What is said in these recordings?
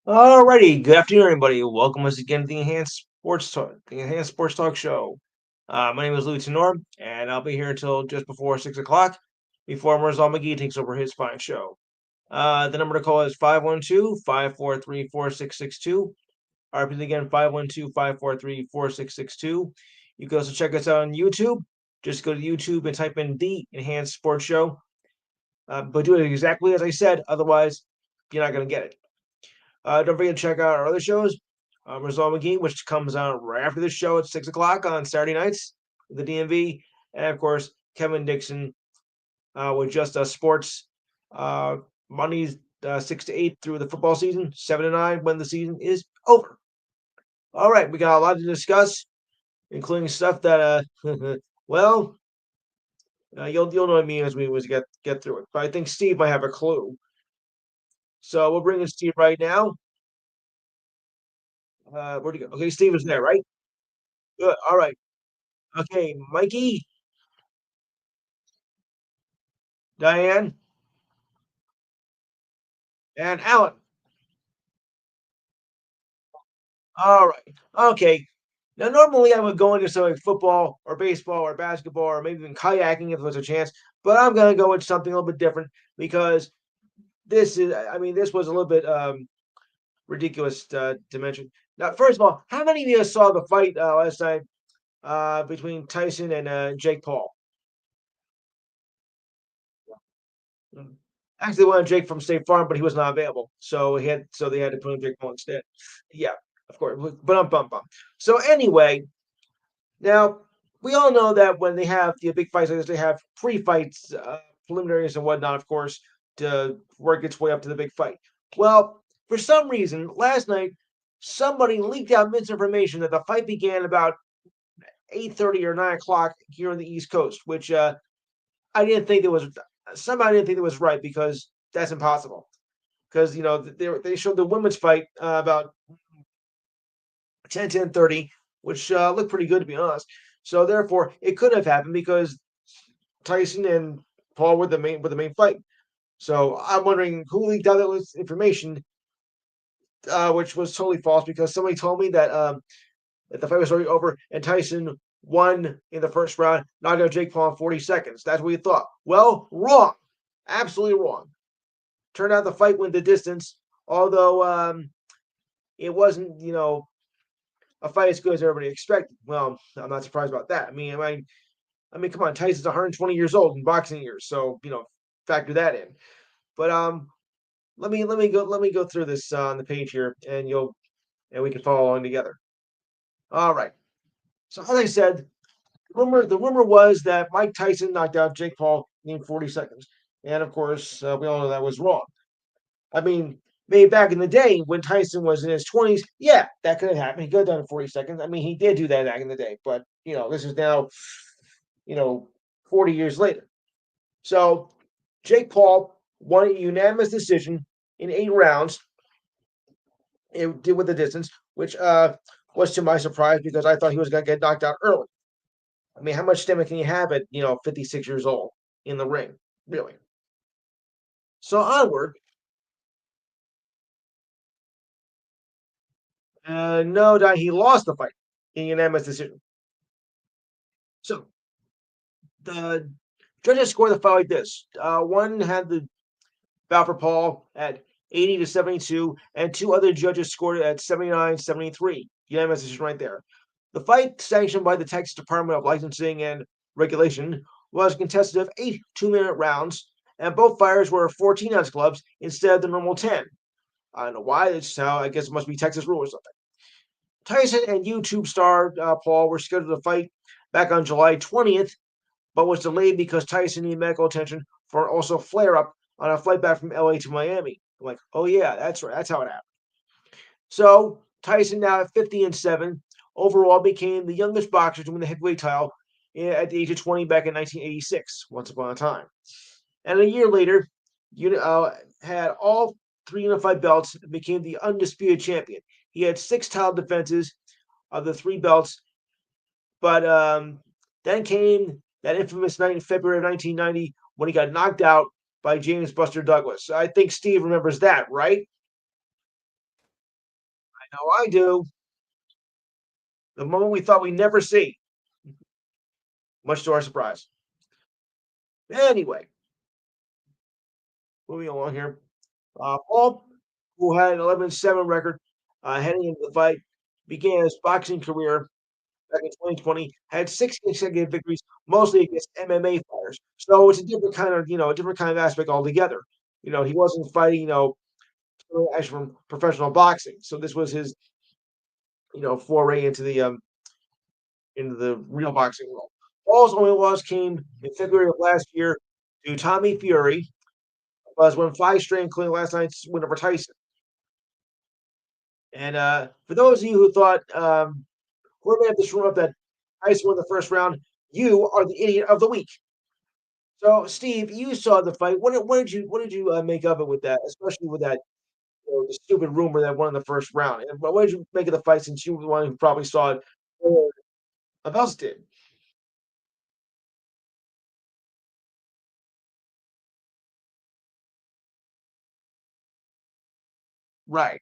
Alrighty, good afternoon, everybody. Welcome once again to the Enhanced Sports Talk Show. My name is Louis Tenor, and I'll be here until just before 6 o'clock, before Mirzal McGee takes over his fine show. The number to call is 512-543-4662. I repeat again, 512-543-4662. You can also check us out on YouTube. Just go to YouTube and type in The Enhanced Sports Show. But do it exactly as I said, otherwise, you're not going to get it. Don't forget to check out our other shows. Rizal McGee, which comes out right after this show at 6 o'clock on Saturday nights with the DMV. And of course, Kevin Dixon with Just Us Sports. Mondays 6 to 8 through the football season, 7 to 9 when the season is over. All right, we got a lot to discuss, including stuff that, well, you'll know what I mean as we get through it. But I think Steve might have a clue. So we'll bring in Steve right now. Where'd he go? Okay, Steve is there, right? Good. All right. Okay, Mikey, Diane, and Alan. All right. Okay. Now, normally I would go into something like football or baseball or basketball or maybe even kayaking if there's a chance, but I'm going to go with something a little bit different because this was a little bit ridiculous to mention. Now, first of all, how many of you saw the fight last night between Tyson and Jake Paul? Mm. Actually, wanted Jake from State Farm, but he was not available, so they had to put in Jake Paul instead. Yeah, of course. But bum. So anyway, now we all know that when they have the big fights like this, they have pre-fights, preliminaries, and whatnot, of course, to work its way up to the big fight. Well, for some reason, last night somebody leaked out misinformation that the fight began about 8:30 or 9 o'clock here on the East Coast, which I didn't think it was somehow I didn't think it was right because that's impossible. Because they showed the women's fight about 10:30, which looked pretty good to be honest. So therefore, it couldn't have happened because Tyson and Paul were the main fight. So I'm wondering who leaked out that information, which was totally false because somebody told me that the fight was already over and Tyson won in the first round, knocked out Jake Paul in 40 seconds. That's what you thought. Well, wrong. Absolutely wrong. Turned out the fight went the distance, although it wasn't, a fight as good as everybody expected. Well, I'm not surprised about that. I mean, come on, Tyson's 120 years old in boxing years, so factor that in. But let me go through this on the page here, and we can follow along together. All right. So as I said, the rumor was that Mike Tyson knocked out Jake Paul in 40 seconds, and of course, we all know that was wrong. I mean, maybe back in the day when Tyson was in his 20s, yeah, that could have happened. He could have done it in 40 seconds. I mean, he did do that back in the day, but this is now, you know, 40 years later. So Jake Paul won a unanimous decision in 8 rounds. It did with the distance, which was to my surprise because I thought he was going to get knocked out early. I mean, how much stamina can you have at 56 years old in the ring, really? So onward, no doubt he lost the fight in unanimous decision. So the judges scored the fight like this: one had the bout for Paul at 80 to 72, and two other judges scored it at 79-73. Unanimous decision right there. The fight, sanctioned by the Texas Department of Licensing and Regulation, was contested of 8 2-minute rounds, and both fighters were 14-ounce gloves instead of the normal 10. I don't know why. It's how I guess it must be Texas rule or something. Tyson and YouTube star Paul were scheduled to fight back on July 20th, but was delayed because Tyson needed medical attention for also flare up on a flight back from LA to Miami. I'm like, oh yeah, that's right. That's how it happened. So Tyson, now at 50-7, overall became the youngest boxer to win the heavyweight title at the age of 20 back in 1986, once upon a time. And a year later, had all three unified belts and became the undisputed champion. He had 6 title defenses of the 3 belts, but then came that infamous night in February of 1990 when he got knocked out by James Buster Douglas. I think Steve remembers that, right? I know I do. The moment we thought we'd never see, much to our surprise. Anyway, moving along here. Paul, who had an 11-7 record heading into the fight, began his boxing career back in 2020, had 6 consecutive victories, mostly against MMA fighters. So it's a different kind of, a different kind of aspect altogether. He wasn't fighting, actually from professional boxing. So this was his, foray into the real boxing world. Paul's only loss came in February of last year to Tommy Fury, was won 5 straight, including last night's win over Tyson. And for those of you who thought we're going to have this run up that Tyson won the first round, you are the idiot of the week. So, Steve, you saw the fight. What did you make of it with that, especially with that the stupid rumor that won in the first round? And what did you make of the fight since you were the one who probably saw it more of us did? Right.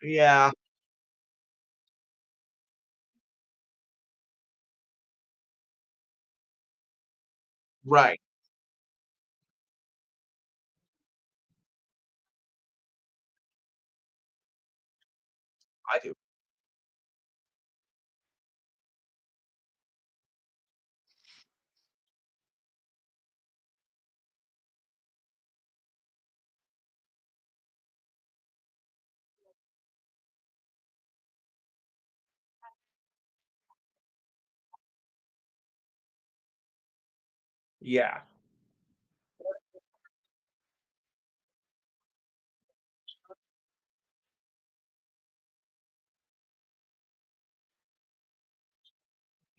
Yeah. Right. I do. Yeah.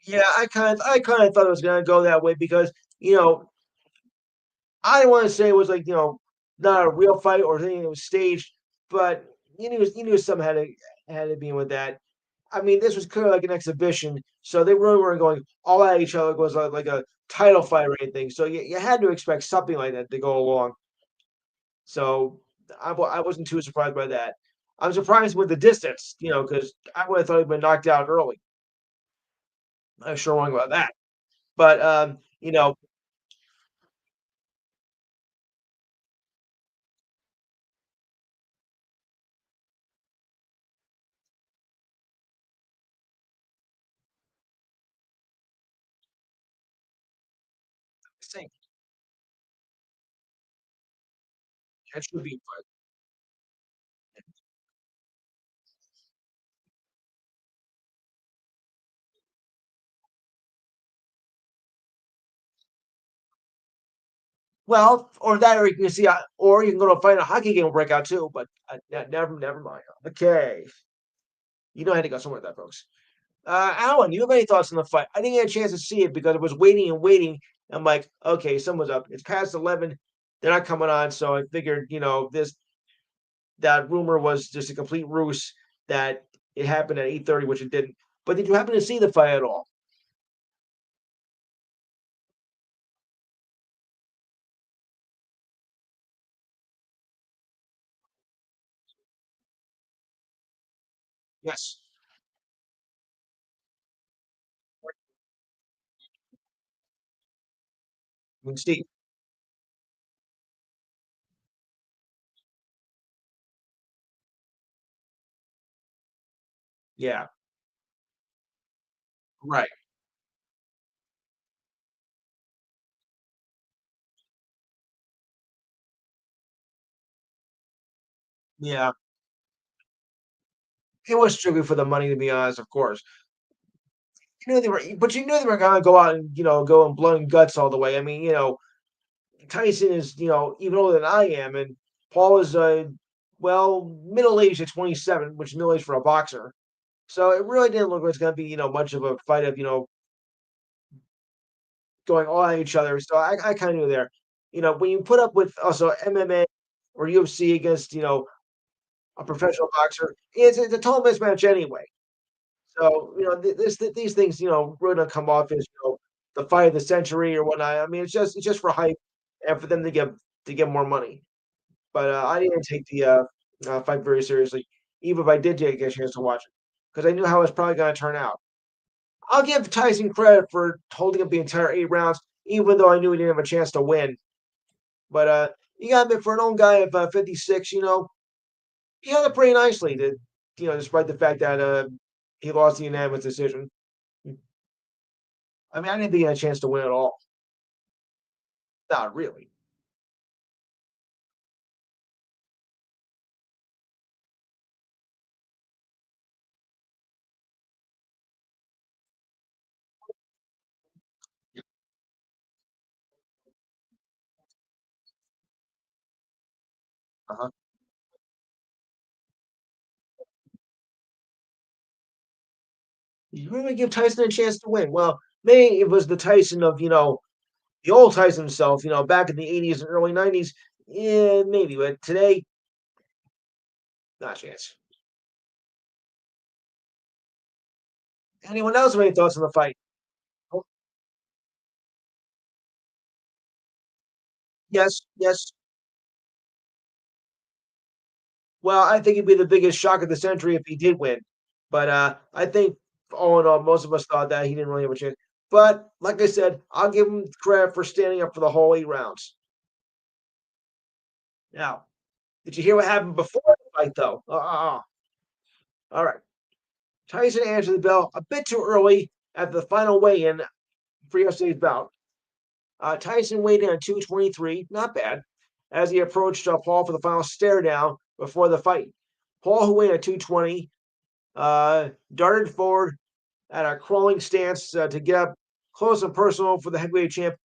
Yeah. I kind of thought it was going to go that way because you know I don't want to say it was like not a real fight or anything that was staged, but you knew something had to be in with that. I mean, this was clearly like an exhibition, so they really weren't going all at each other. It was like a title fight or anything. So you had to expect something like that to go along. So I wasn't too surprised by that. I'm surprised with the distance, because I would have thought he'd been knocked out early. I'm sure wrong about that. But Same. That should be fun. Well, or that, or you can see, or you can go to find a hockey game breakout too. But never mind. Okay, you know I had to go somewhere with that, folks. Alan, you have any thoughts on the fight? I didn't get a chance to see it because I was waiting and waiting. I'm like, okay, someone's up. It's past 11. They're not coming on, so I figured, this that rumor was just a complete ruse that it happened at 8:30, which it didn't. But did you happen to see the fight at all? Yes. I mean, Steve. Yeah. Right. Yeah. It was strictly for the money, to be honest, of course. But you knew they were gonna go out and go and blood and guts all the way. I mean, Tyson is even older than I am, and Paul is well middle aged at 27, which is middle age for a boxer. So it really didn't look like it's gonna be much of a fight of going all at each other. So I kind of knew there. When you put up with also MMA or UFC against a professional boxer, it's a total mismatch anyway. So, these things, really don't come off as, the fight of the century or whatnot. I mean, it's just for hype and for them to get more money. But, I didn't take the, fight very seriously, even if I did get a chance to watch it, because I knew how it was probably gonna turn out. I'll give Tyson credit for holding up the entire 8 rounds, even though I knew he didn't have a chance to win. But, you gotta admit, for an old guy of, 56, he held it pretty nicely, despite the fact that, he lost the unanimous decision. I mean, I didn't think he had a chance to win at all. Not really. Uh-huh. You really give Tyson a chance to win. Well, maybe it was the Tyson of, the old Tyson himself, back in the 80s and early 90s. Yeah, maybe. But today, not a chance. Anyone else have any thoughts on the fight? Oh, yes, yes. Well, I think it'd be the biggest shock of the century if he did win. But I think, all in all, most of us thought that he didn't really have a chance. But like I said, I'll give him credit for standing up for the whole 8 rounds. Now, did you hear what happened before the fight, though? All right. Tyson answered the bell a bit too early at the final weigh-in for yesterday's bout. Tyson weighed in at 223, not bad, as he approached Paul for the final stare down before the fight. Paul, who weighed in at 220, darted forward at a crawling stance to get up close and personal for the heavyweight champ.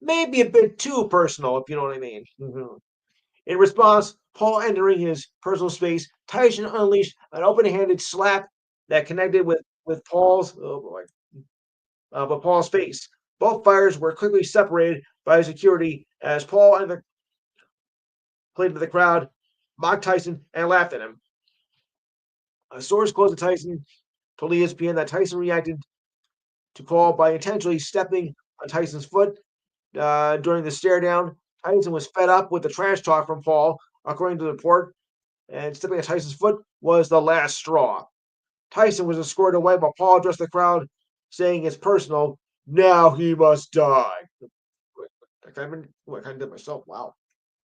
Maybe a bit too personal, if you know what I mean. Mhm. In response, Paul entering his personal space, Tyson unleashed an open-handed slap that connected with Paul's oh boy, but Paul's face. Both fighters were quickly separated by security as Paul and the played to the crowd, mocked Tyson, and laughed at him. A source close to Tyson told ESPN that Tyson reacted to Paul by intentionally stepping on Tyson's foot during the stare down. Tyson was fed up with the trash talk from Paul, according to the report, and stepping on Tyson's foot was the last straw. Tyson was escorted away, but Paul addressed the crowd, saying it's personal. Now he must die. I kind of did myself. Wow.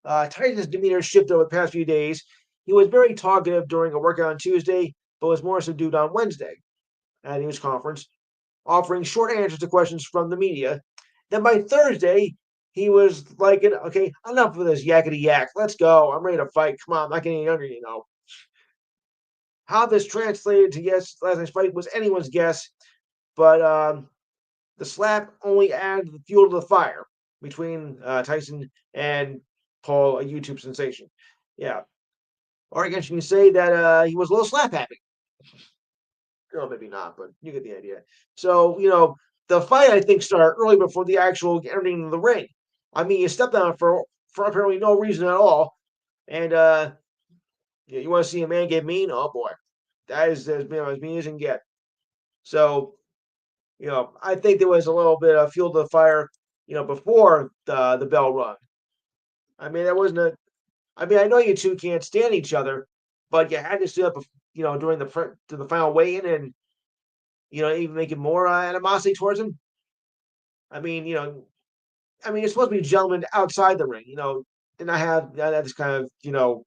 Tyson's demeanor shifted over the past few days. He was very talkative during a workout on Tuesday, but was more subdued on Wednesday at a news conference, offering short answers to questions from the media. Then by Thursday, he was like, okay, enough of this yakety yak. Let's go. I'm ready to fight. Come on, I'm not getting younger, you know. How this translated to yes last night's fight was anyone's guess, but the slap only added the fuel to the fire between Tyson and Paul, a YouTube sensation. Yeah. Or I guess you can say that he was a little slap happy. Well, maybe not, but you get the idea. So, the fight I think started early before the actual entering of the ring. I mean, you stepped on it for apparently no reason at all, and you want to see a man get mean? Oh boy, that is as mean as you can get. So, I think there was a little bit of fuel to the fire, before the bell rung. I mean, that wasn't a. I mean, I know you two can't stand each other, but you had to sit up, during to the final weigh-in, and even making more animosity towards him. I mean, it's supposed to be gentlemen outside the ring, and I have this kind of,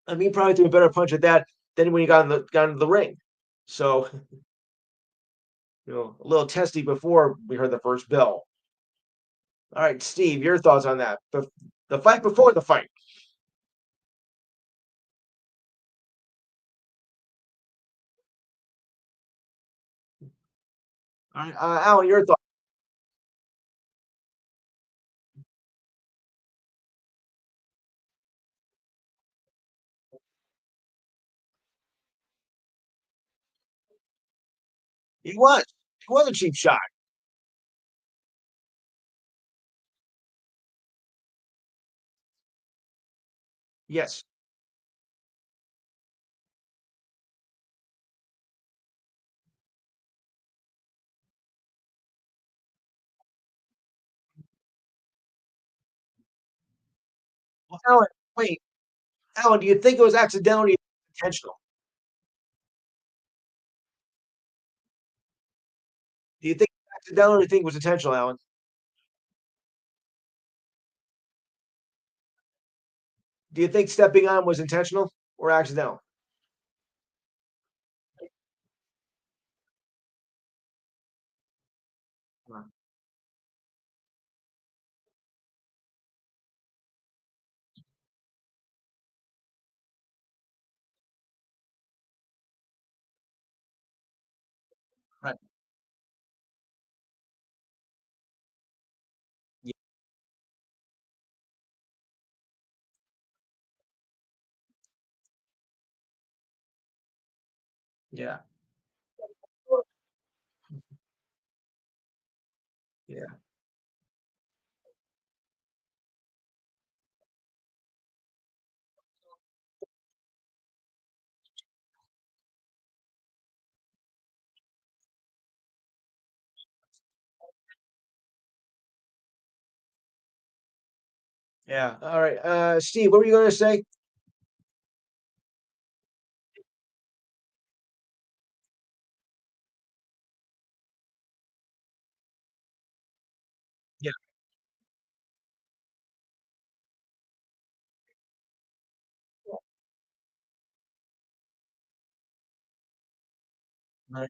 I mean, probably threw a better punch at that than when he got into the ring. So, a little testy before we heard the first bell. All right, Steve, your thoughts on that? The fight before the fight. All right, Alan, your thoughts? He was. He was a cheap shot. Yes. Well, Alan, wait, Alan, do you think it was accidental? Or do you think intentional? Do you think it was accidental, or do you think it was intentional, Alan? Do you think stepping on was intentional or accidental? Right. Yeah. Yeah. Yeah. Yeah. All right. Steve, what were you going to say? Yeah. Right.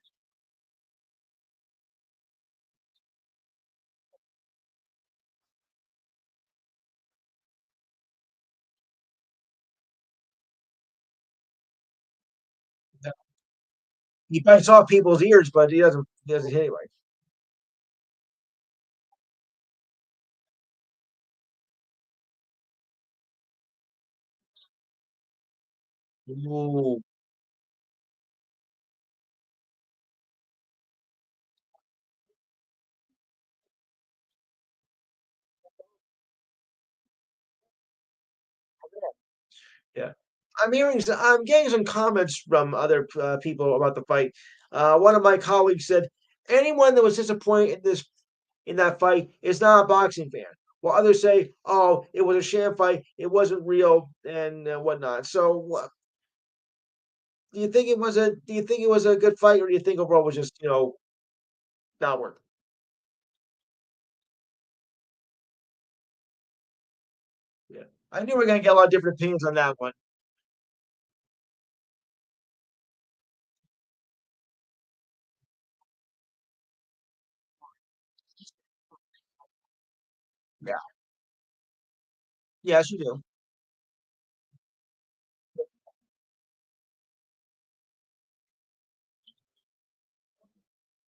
Yeah. He bites off people's ears, but he doesn't. He doesn't anyway. Ooh. Yeah. I'm getting some comments from other people about the fight. One of my colleagues said anyone that was disappointed in that fight is not a boxing fan. While others say, "Oh, it was a sham fight. It wasn't real," and whatnot. So, Do you think it was a good fight, or do you think overall was just not worth? It? Yeah, I knew we are gonna get a lot of different opinions on that one. Yeah. Yes, you do.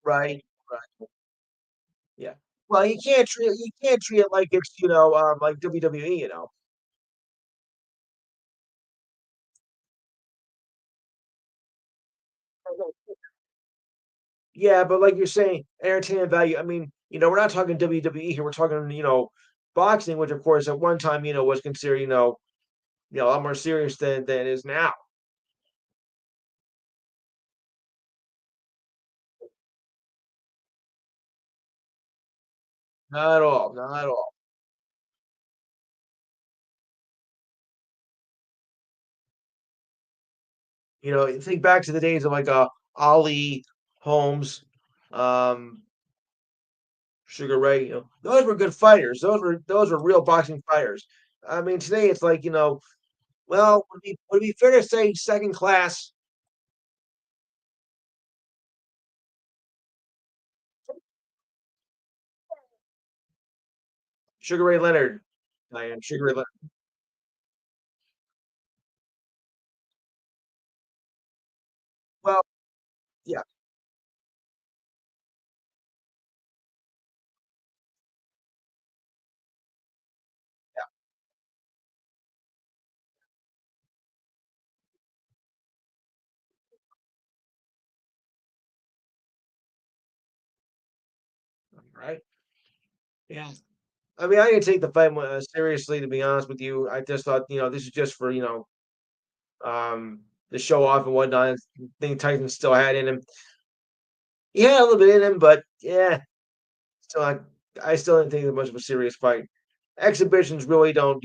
Right. Right. Yeah. Well, you can't treat it like it's, like WWE, you know? Yeah, but like you're saying, entertainment value, I mean, we're not talking WWE here, we're talking, boxing, which of course at one time, was considered, a lot more serious than it is now. Not at all, not at all. Think back to the days of like Ali, Holmes, um, Sugar Ray, those were good fighters. Those were real boxing fighters. I mean, today it's like, well, would it be fair to say second class Sugar Ray Leonard? I am Sugar Ray Leonard. Well, yeah, right. Yeah. I mean, I didn't take the fight seriously, to be honest with you. I just thought, this is just for, the show off and whatnot. I think Tyson still had in him. He had a little bit in him, but yeah, still, I still didn't think it was much of a serious fight. Exhibitions really don't,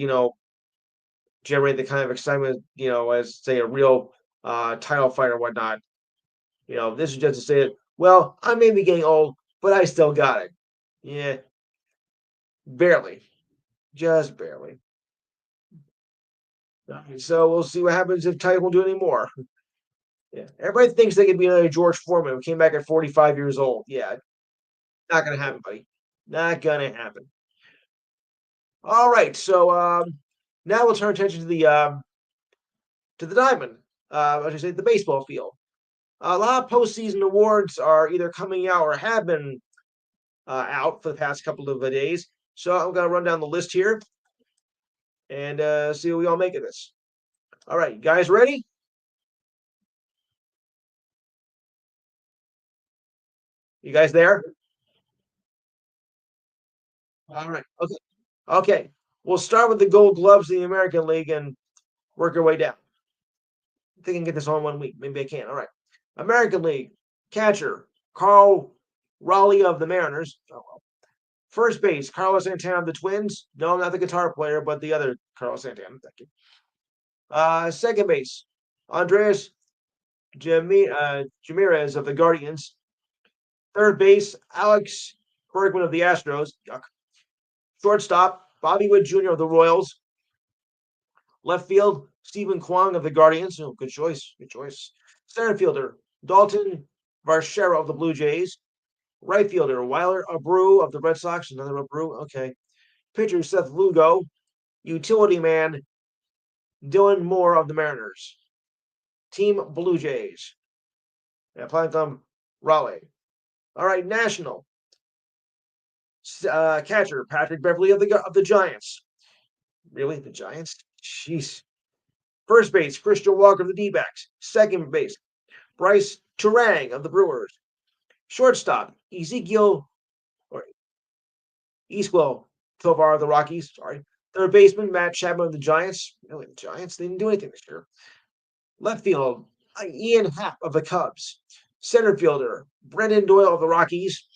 generate the kind of excitement, as say a real title fight or whatnot. This is just to say it. Well, I may be getting old, but I still got it. Yeah, barely, just barely. So we'll see what happens if Titan will do any more. Yeah, everybody thinks they could be another George Foreman who came back at 45 years old. Yeah, not gonna happen, buddy. Not gonna happen. All right, so now we'll turn attention to the diamond. I should say the baseball field. A lot of postseason awards are either coming out or have been out for the past couple of days. So I'm gonna run down the list here and see what we all make of this. All right, you guys ready? You guys there? All right. Okay. Okay. We'll start with the Gold Gloves in the American League and work our way down. I think I can get this all in 1 week. Maybe I can. All right. American League catcher Carl Raleigh of the Mariners. Oh, well. First base Carlos Santana of the Twins. No, not the guitar player, but the other Carlos Santana. Thank you. Second base Andreas Jamirez of the Guardians. Third base Alex Bergman of the Astros. Yuck. Shortstop Bobby Wood Jr. of the Royals. Left field, Stephen Kwong of the Guardians. Oh, good choice. Good choice. Center fielder, Dalton Varsho of the Blue Jays. Right fielder, Weiler Abreu of the Red Sox. Another Abreu. Okay. Pitcher, Seth Lugo. Utility man, Dylan Moore of the Mariners. Team Blue Jays. Yeah, playing them Raleigh. All right, National. Catcher, Patrick Beverly of the Giants. Really? The Giants? Jeez. First base, Christian Walker of the D backs. Second base, Bryce Turang of the Brewers. Shortstop, Ezekiel or Eastwell Tovar of the Rockies. Sorry. Third baseman, Matt Chapman of the Giants. Really, the Giants? They didn't do anything this year. Left field, Ian Happ of the Cubs. Center fielder, Brendan Doyle of the Rockies.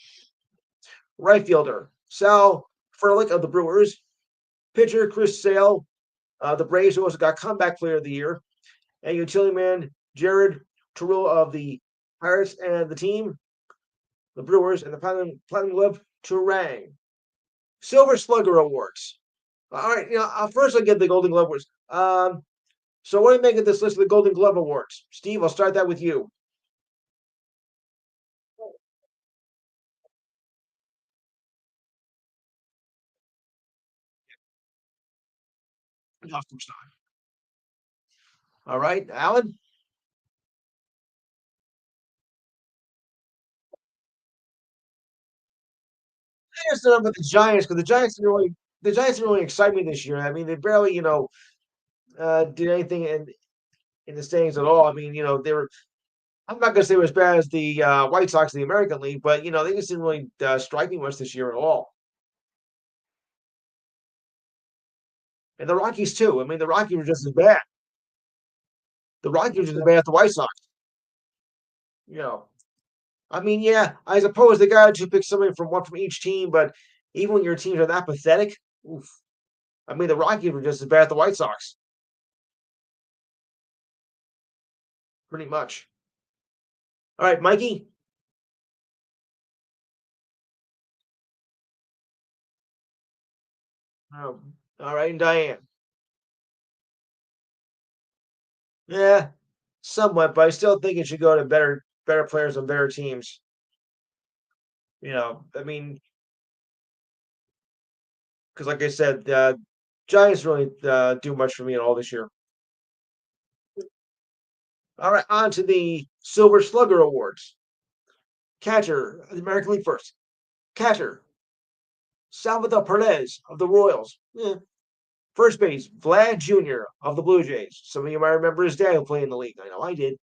Right fielder, Sal Frelick of the Brewers. Pitcher, Chris Sale, the Braves, who also got comeback player of the year. And utility man, Jared Terrell of the Pirates and the team, the Brewers, and the Platinum Glove Turang. Silver Slugger Awards. All right, first I'll get the Golden Glove Awards. So what do you make of this list of the Golden Glove Awards? Steve, I'll start that with you. No, of course not. All right, Alan. I just don't know about the Giants because the Giants didn't really excite me this year. I mean, they barely did anything in the standings at all. I mean, they were. I'm not going to say they were as bad as the White Sox in the American League, but they just didn't really strike me much this year at all. And the Rockies too. I mean, the Rockies were just as bad. The Rockies were just as bad as the White Sox. You know, I mean, yeah, I suppose they got to pick somebody from one from each team, but even when your teams are that pathetic, oof, I mean, the Rockies were just as bad as the White Sox, pretty much. All right, Mikey. All right, and Diane. Yeah, somewhat, but I still think it should go to better players and better teams. I mean, because like I said, Giants really do much for me at all this year. All right, on to the Silver Slugger Awards. Catcher, the American League first. Catcher, Salvador Perez of the Royals. First base, Vlad Jr. of the Blue Jays. Some of you might remember his dad who played in the league. I know I did.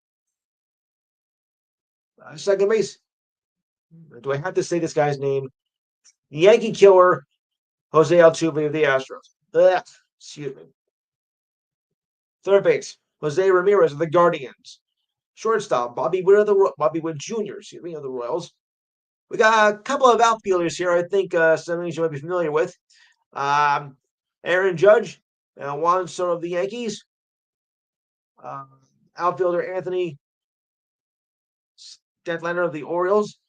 Second base, do I have to say this guy's name? Yankee killer, Jose Altuve of the Astros. Excuse me. Third base, Jose Ramirez of the Guardians. Shortstop, Bobby Witt Jr. Excuse me, of the Royals. We got a couple of outfielders here. I think some of you might be familiar with. Aaron Judge, Juan Soto of the Yankees. Uh, Outfielder Anthony Statlander of the Orioles.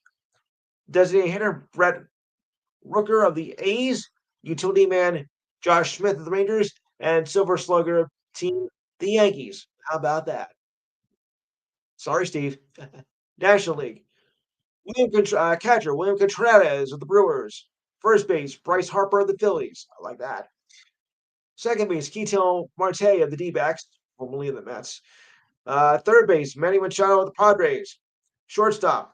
Designated hitter Brett Rooker of the A's. Utility man Josh Smith of the Rangers. And Silver Slugger team, the Yankees. How about that? Sorry, Steve. National League. Catcher William Contreras of the Brewers. First base Bryce Harper of the Phillies. I like that. Second base Ketel Marte of the D-backs, formerly of the Mets. Third base Manny Machado of the Padres. Shortstop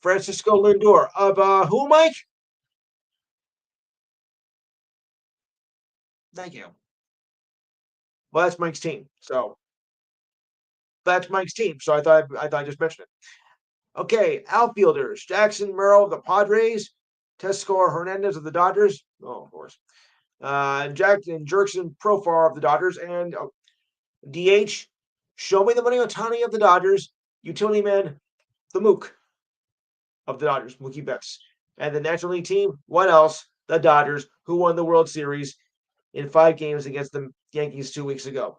Francisco Lindor of who, Mike? Thank you. Well, that's Mike's team. So that's Mike's team. So I thought I just mentioned it. Okay, outfielders Jackson Merrill of the Padres. Teoscar Hernandez of the Dodgers. Oh, of course. Jackson Jerkson Profar of the Dodgers, and DH, show me the money Otani of the Dodgers, utility man, the Mook of the Dodgers, Mookie Betts. And the National League team, what else? The Dodgers, who won the World Series in 5 games against the Yankees 2 weeks ago.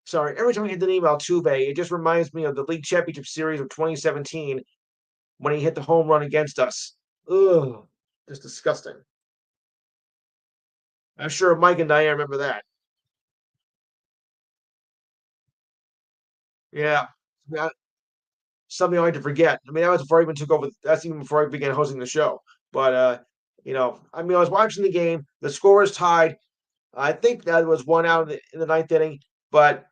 Sorry, every time I hit the name Altuve, it just reminds me of the League Championship Series of 2017 when he hit the home run against us. Ugh, just disgusting. I'm sure Mike and Diane remember that. Yeah. Yeah, something I like to forget. I mean, that was before I even took over. That's even before I began hosting the show. But I mean, I was watching the game. The score was tied. I think that was 1 out in the ninth inning. But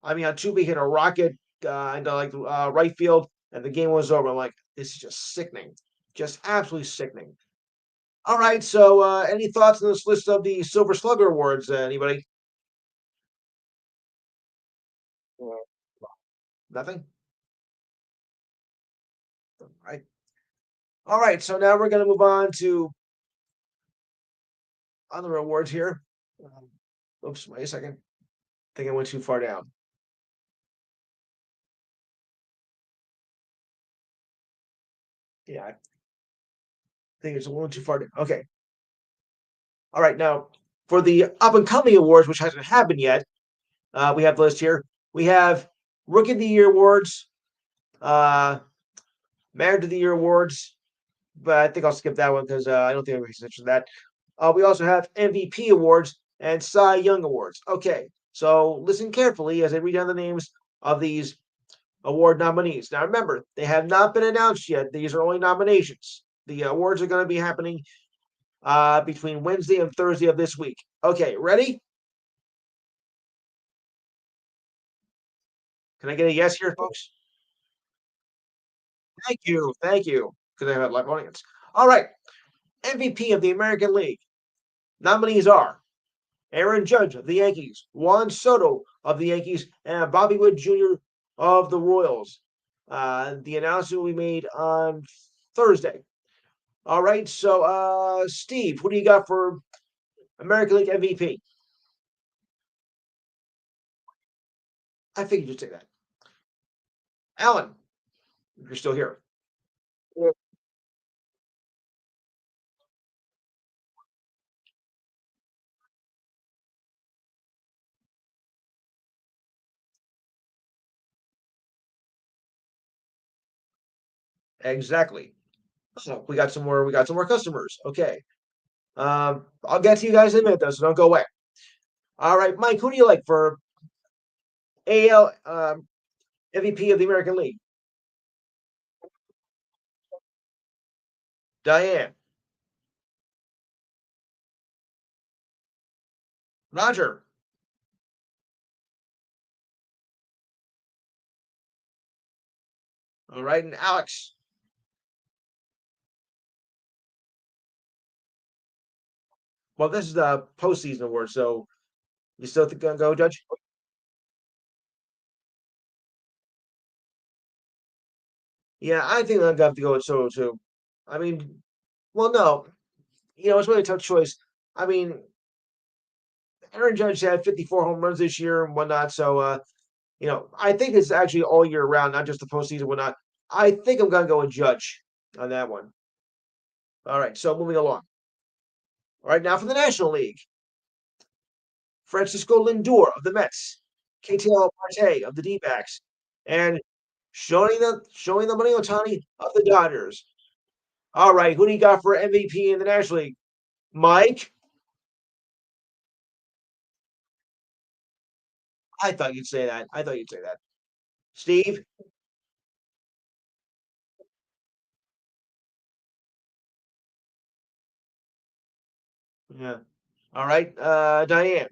I mean, Altuve hit a rocket into right field, and the game was over. I'm like, this is just sickening, just absolutely sickening. All right. So, any thoughts on this list of the Silver Slugger awards? Anybody? Nothing. All right. All right. So now we're going to move on to other awards here. Oops, wait a second. I think I went too far down. Yeah, I think it's a little too far down. Okay. All right. Now, for the up and coming awards, which hasn't happened yet, we have the list here. We have Rookie of the Year awards, uh, Manager of the Year awards, but I think I'll skip that one because I don't think anybody's interested in that. We also have MVP awards and Cy Young awards. Okay, so listen carefully as I read down the names of these award nominees. Now remember, they have not been announced yet. These are only nominations. The awards are going to be happening between Wednesday and Thursday of this week. Okay, ready? Can I get a yes here, folks? Thank you, because I have a live audience. All right, MVP of the American League. Nominees are Aaron Judge of the Yankees, Juan Soto of the Yankees, and Bobby Wood Jr. of the Royals. The announcement will be made on Thursday. All right, so Steve, who do you got for American League MVP? I figured you'd say that. Alan, you're still here. Yeah. Exactly. So we got some more. We got some more customers. Okay. I'll get to you guys in a minute though, so don't go away. All right, Mike, who do you like for AL MVP of the American League? Diane, Roger. All right, and Alex. Well, this is the postseason award, so you still think gonna go, Judge? Yeah, I think I'm gonna have to go with Soto too. I mean, well, no, it's really a tough choice. I mean, Aaron Judge had 54 home runs this year and whatnot, so I think it's actually all year round, not just the postseason and whatnot. I think I'm gonna go with Judge on that one. All right, so moving along. All right, now for the National League. Francisco Lindor of the Mets, KTL Marte of the D-backs, and showing the money Otani of the Dodgers. All right, who do you got for MVP in the National League? Mike? I thought you'd say that. I thought you'd say that. Steve? Yeah. All right. Diane.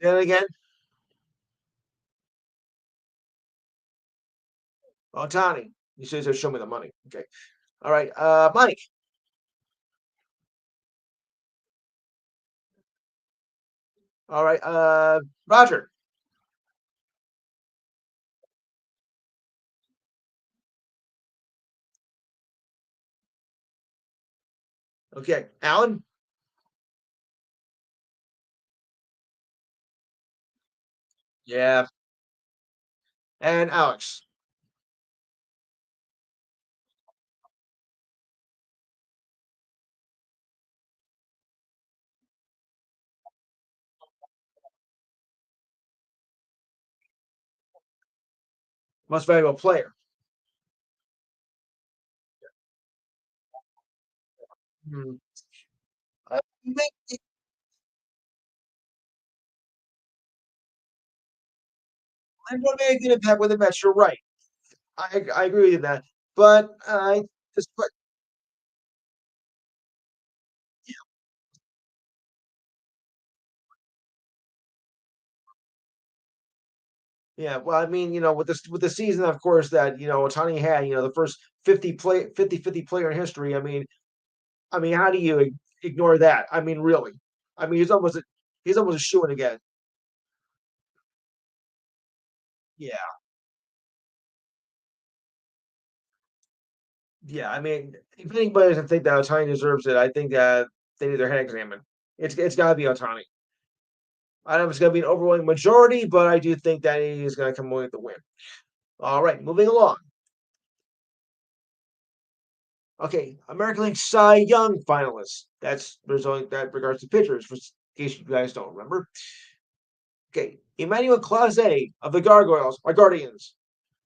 Say that again. Otani. He says, "Show me the money." Okay. All right. Mike. All right. Roger. Okay. Alan. Yeah. And Alex. Most valuable player. Hmm. Uh, I'm going to make an impact with the Mets. You're right. I agree with you that. But I just but yeah, well, I mean, with the season, of course, that Otani had, the first 50 player in history. I mean, how do you ignore that? I mean, really? I mean, he's almost a shoe in again. Yeah, yeah. I mean, if anybody doesn't think that Otani deserves it, I think that they need their head examined. It's got to be Otani. I don't know if it's going to be an overwhelming majority, but I do think that he is going to come away with the win. All right, moving along. Okay, American League Cy Young finalists. There's only that regards to pitchers, for in case you guys don't remember. Okay, Emmanuel Clase of the Gargoyles, or Guardians,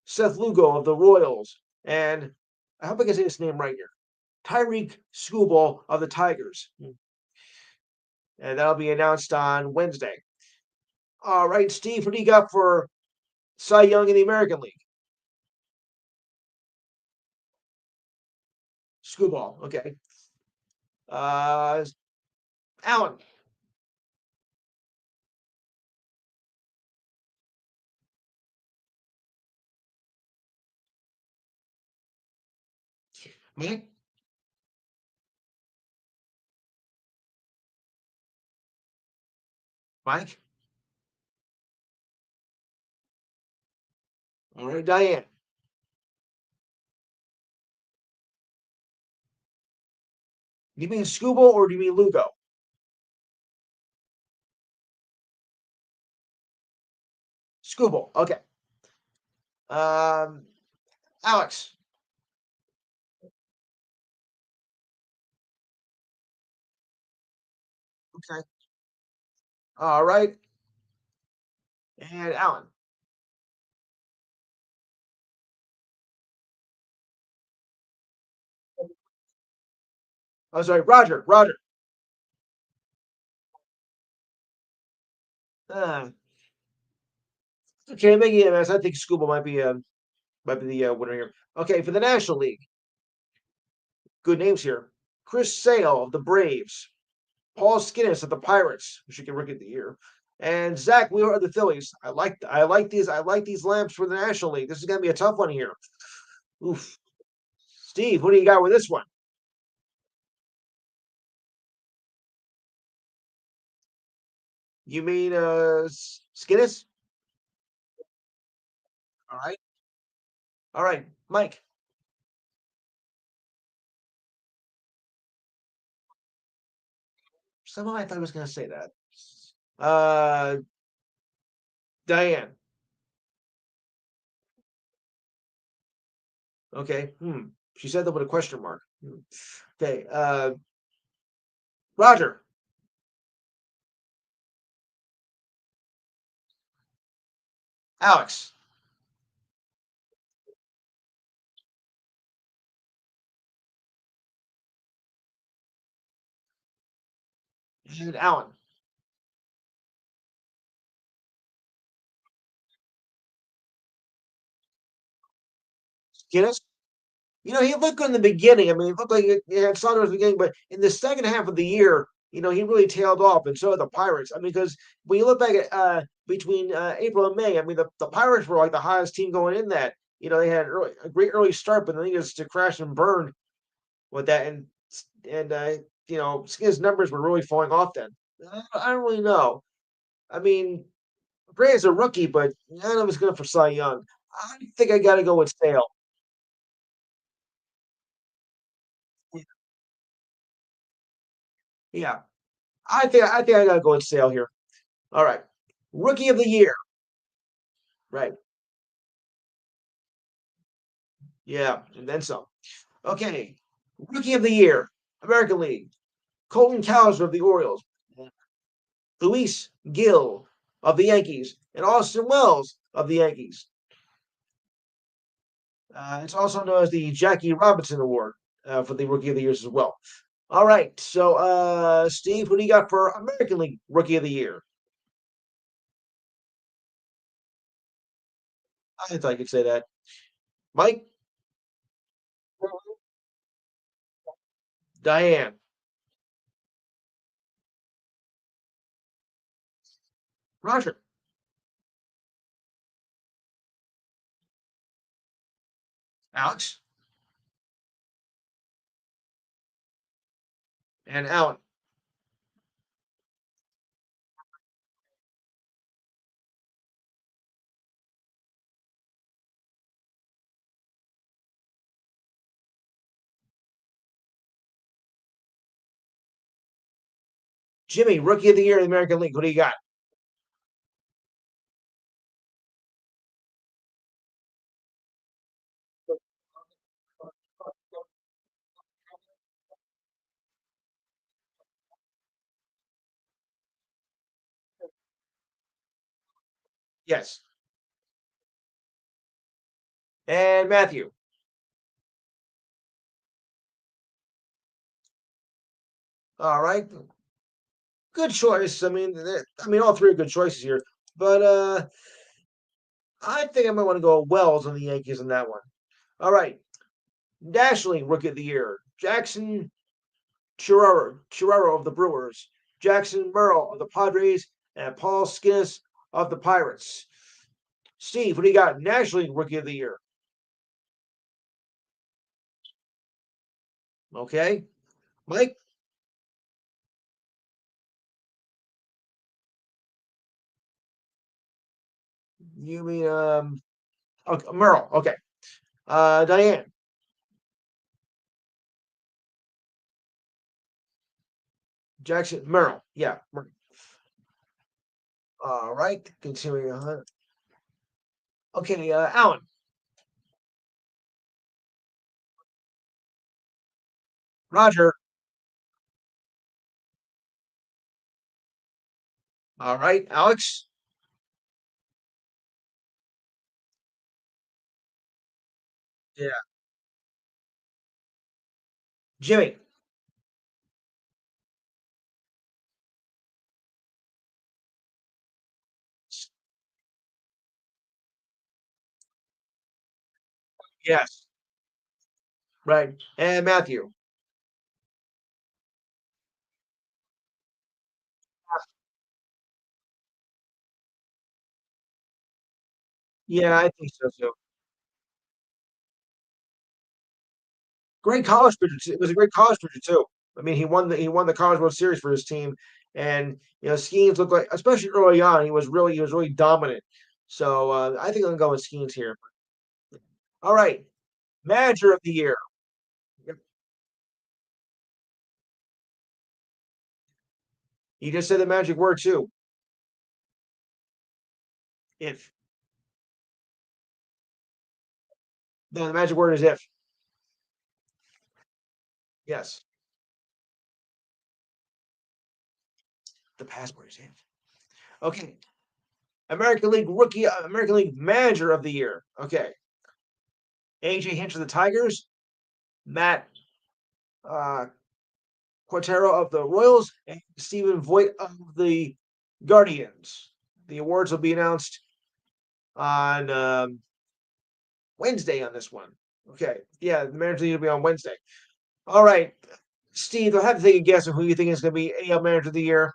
Seth Lugo of the Royals, and I hope I can say this name right here. Tyreek Schoolball of the Tigers. And that'll be announced on Wednesday. All right, Steve, what do you got for Cy Young in the American League? Screwball. Okay. Uh, Alan. Mike. Mike. All right, Diane. Do you mean Scooble or do you mean Lugo? Scooble. Okay. Um, Alex. Okay. All right. And Alan. Oh, sorry, Roger. Roger. Uh, okay, I'm making it a mess. I think Scooble might be the winner here. Okay, for the National League, good names here. Chris Sale of the Braves, Paul Skinnis of the Pirates, who should get Rookie of the Year, and Zach Wheeler of the Phillies. I like these lamps for the National League. This is gonna be a tough one here. Oof. Steve, what do you got with this one? You mean Skinnis? All right. All right, Mike. Somehow I thought I was gonna say that. Uh Diane. Okay. She said that with a question mark. Okay. Roger. Alex. And Alan. Guinness. He looked good in the beginning. I mean, he looked like he had Saunders in the beginning, but in the second half of the year, he really tailed off, and so did the Pirates. I mean, because when you look back at between April and May, I mean, the Pirates were like the highest team going in that. They had a great early start, but then they just to crash and burn with that, and his numbers were really falling off then. I don't really know. I mean, Gray is a rookie, but none of it's good for Cy Young. I think I got to go with Sale. Yeah, I think I gotta go with Sale here. All right, Rookie of the Year. Right. Yeah, and then some. Okay, Rookie of the Year, American League. Colton Cowser of the Orioles, Luis Gill of the Yankees, and Austin Wells of the Yankees. It's also known as the Jackie Robinson Award for the Rookie of the Years as well. All right, so Steve, who do you got for American League Rookie of the Year? I thought I could say that. Mike, Diane, Roger, Alex, and Alan. Jimmy, Rookie of the Year in the American League. Who do you got? Yes. And Matthew. All right. Good choice. I mean, all three are good choices here. But I think I might want to go Wells on the Yankees in that one. All right. National League Rookie of the Year. Jackson Chirero of the Brewers, Jackson Merle of the Padres, and Paul Skinnis of the Pirates. Steve, what do you got? National League Rookie of the Year. Okay. Mike? You mean okay, Merle. Okay. Diane. Jackson Merle. Yeah. All right. Continuing on. Okay, Alan. Roger. All right. Alex. Yeah. Jimmy. Yes. Right. And Matthew. Yeah, I think so too. Great college pitcher. It was a great college pitcher too. I mean, he won the College World Series for his team, and Skeens looked like, especially early on, he was really dominant. So I think I'm going with Skeens here. All right, manager of the year. Yep. You just said the magic word too. If no, the magic word is if. Yes, the password is if. Okay, American League manager of the year. Okay, AJ Hinch of the Tigers, Matt uh, Quintero of the Royals, and Stephen Voigt of the Guardians. The awards will be announced on Wednesday on this one. Okay. Yeah, the manager will be on Wednesday. All right. Steve, I'll have to take a guess on who you think is going to be AL Manager of the Year.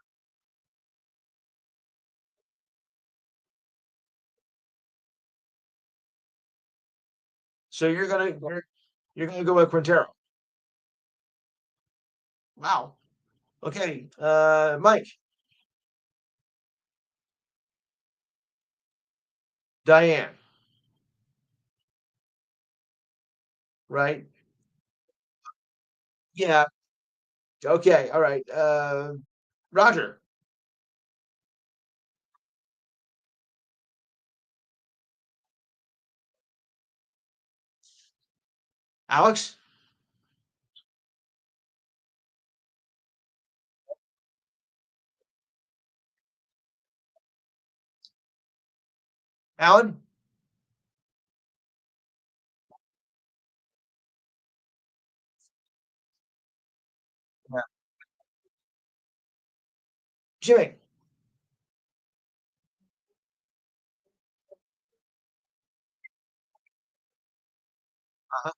So you're gonna go with Quintero. Wow. Okay. Mike, Diane, right? Yeah. Okay. All right. Roger, Alex, Alan, yeah. Jimmy. Uh-huh.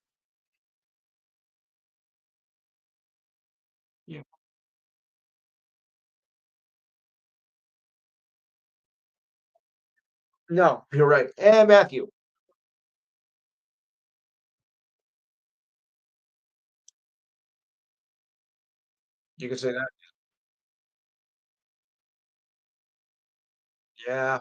Yeah. No, you're right. And Matthew. You can say that. Yeah.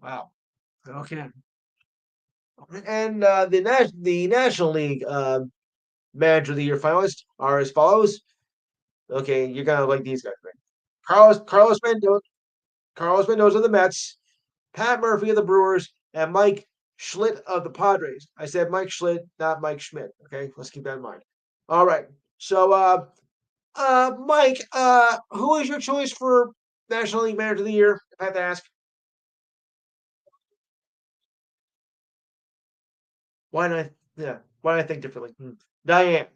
Wow. Okay. And the National League Manager of the Year finalists are as follows. Okay, you're gonna like these guys, right? Carlos Mendoza of the Mets, Pat Murphy of the Brewers, and Mike Schlitt of the Padres. I said Mike Schlitt, not Mike Schmidt. Okay, let's keep that in mind. All right. So, Mike, who is your choice for National League Manager of the Year? If I have to ask, why not? Yeah, why not think differently? Diane,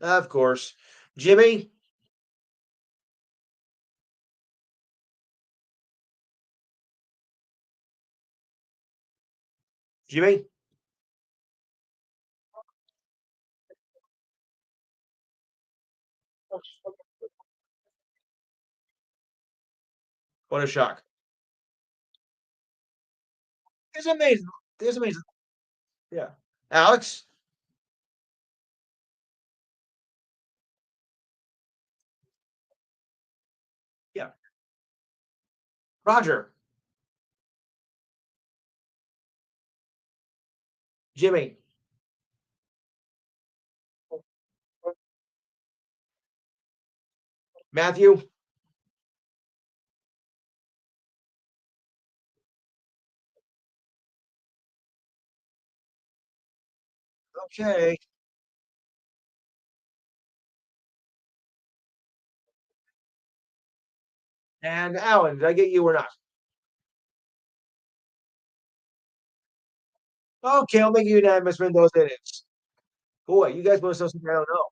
of course. Jimmy, Jimmy, what a shock! It's amazing. It's amazing. Yeah, Alex. Yeah, Roger, Jimmy, Matthew. Okay, and Alan. Did I get you or not? Okay, I'll make you unanimous. Mendoza it is. Boy, you guys must know something I don't know.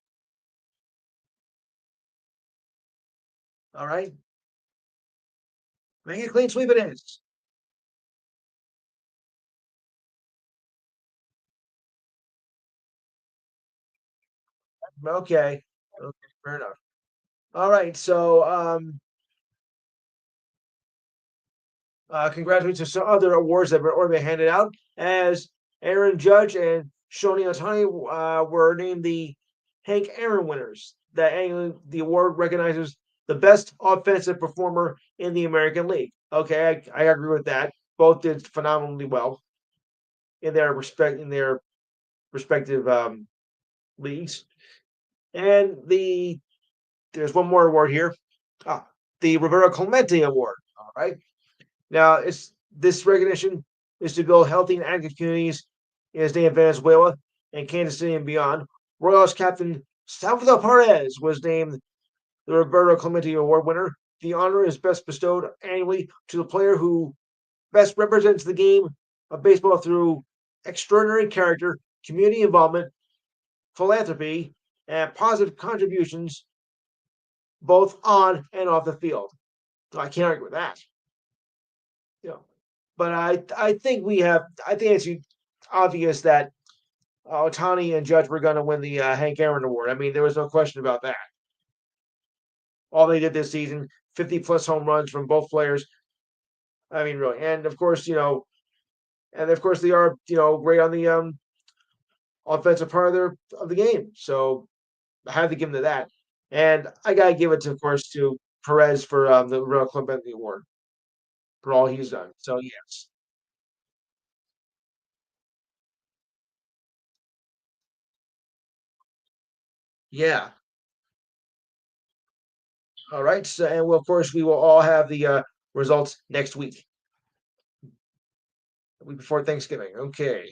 All right, make it a clean sweep. It is. Okay. Okay, fair enough. All right, so congratulations to some other awards that were already been handed out, as Aaron Judge and Shoni Otani were named the Hank Aaron winners. The award recognizes the best offensive performer in the American League. Okay, I agree with that. Both did phenomenally well in their respective leagues. And there's one more award here. Ah, the Roberto Clemente Award. All right. Now, it's this recognition is to build healthy and active communities in his native Venezuela and Kansas City and beyond. Royals captain Salvador Perez was named the Roberto Clemente Award winner. The honor is best bestowed annually to the player who best represents the game of baseball through extraordinary character, community involvement, philanthropy, and positive contributions both on and off the field. So I can't argue with that. You know, but I think it's obvious that Otani and Judge were going to win the Hank Aaron Award. I mean, there was no question about that. All they did this season, 50 plus home runs from both players. I mean, really, and of course, and of course they are, great on the offensive part of the game. So I have to give them to that, and I gotta give it to, of course, to Perez for the Real Clemente Award for all he's done. So yes, yeah. All right. So, and well, of course, we will all have the results next week, the week before Thanksgiving. Okay.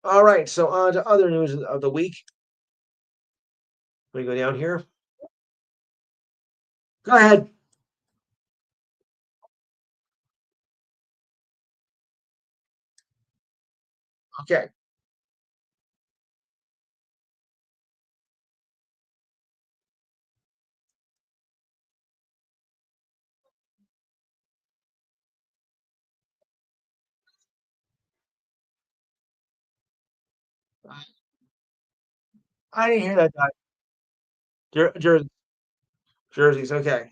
All right. So, on to other news of the week. Let me go down here. Go ahead. Okay. I didn't hear that. Jerseys. Okay.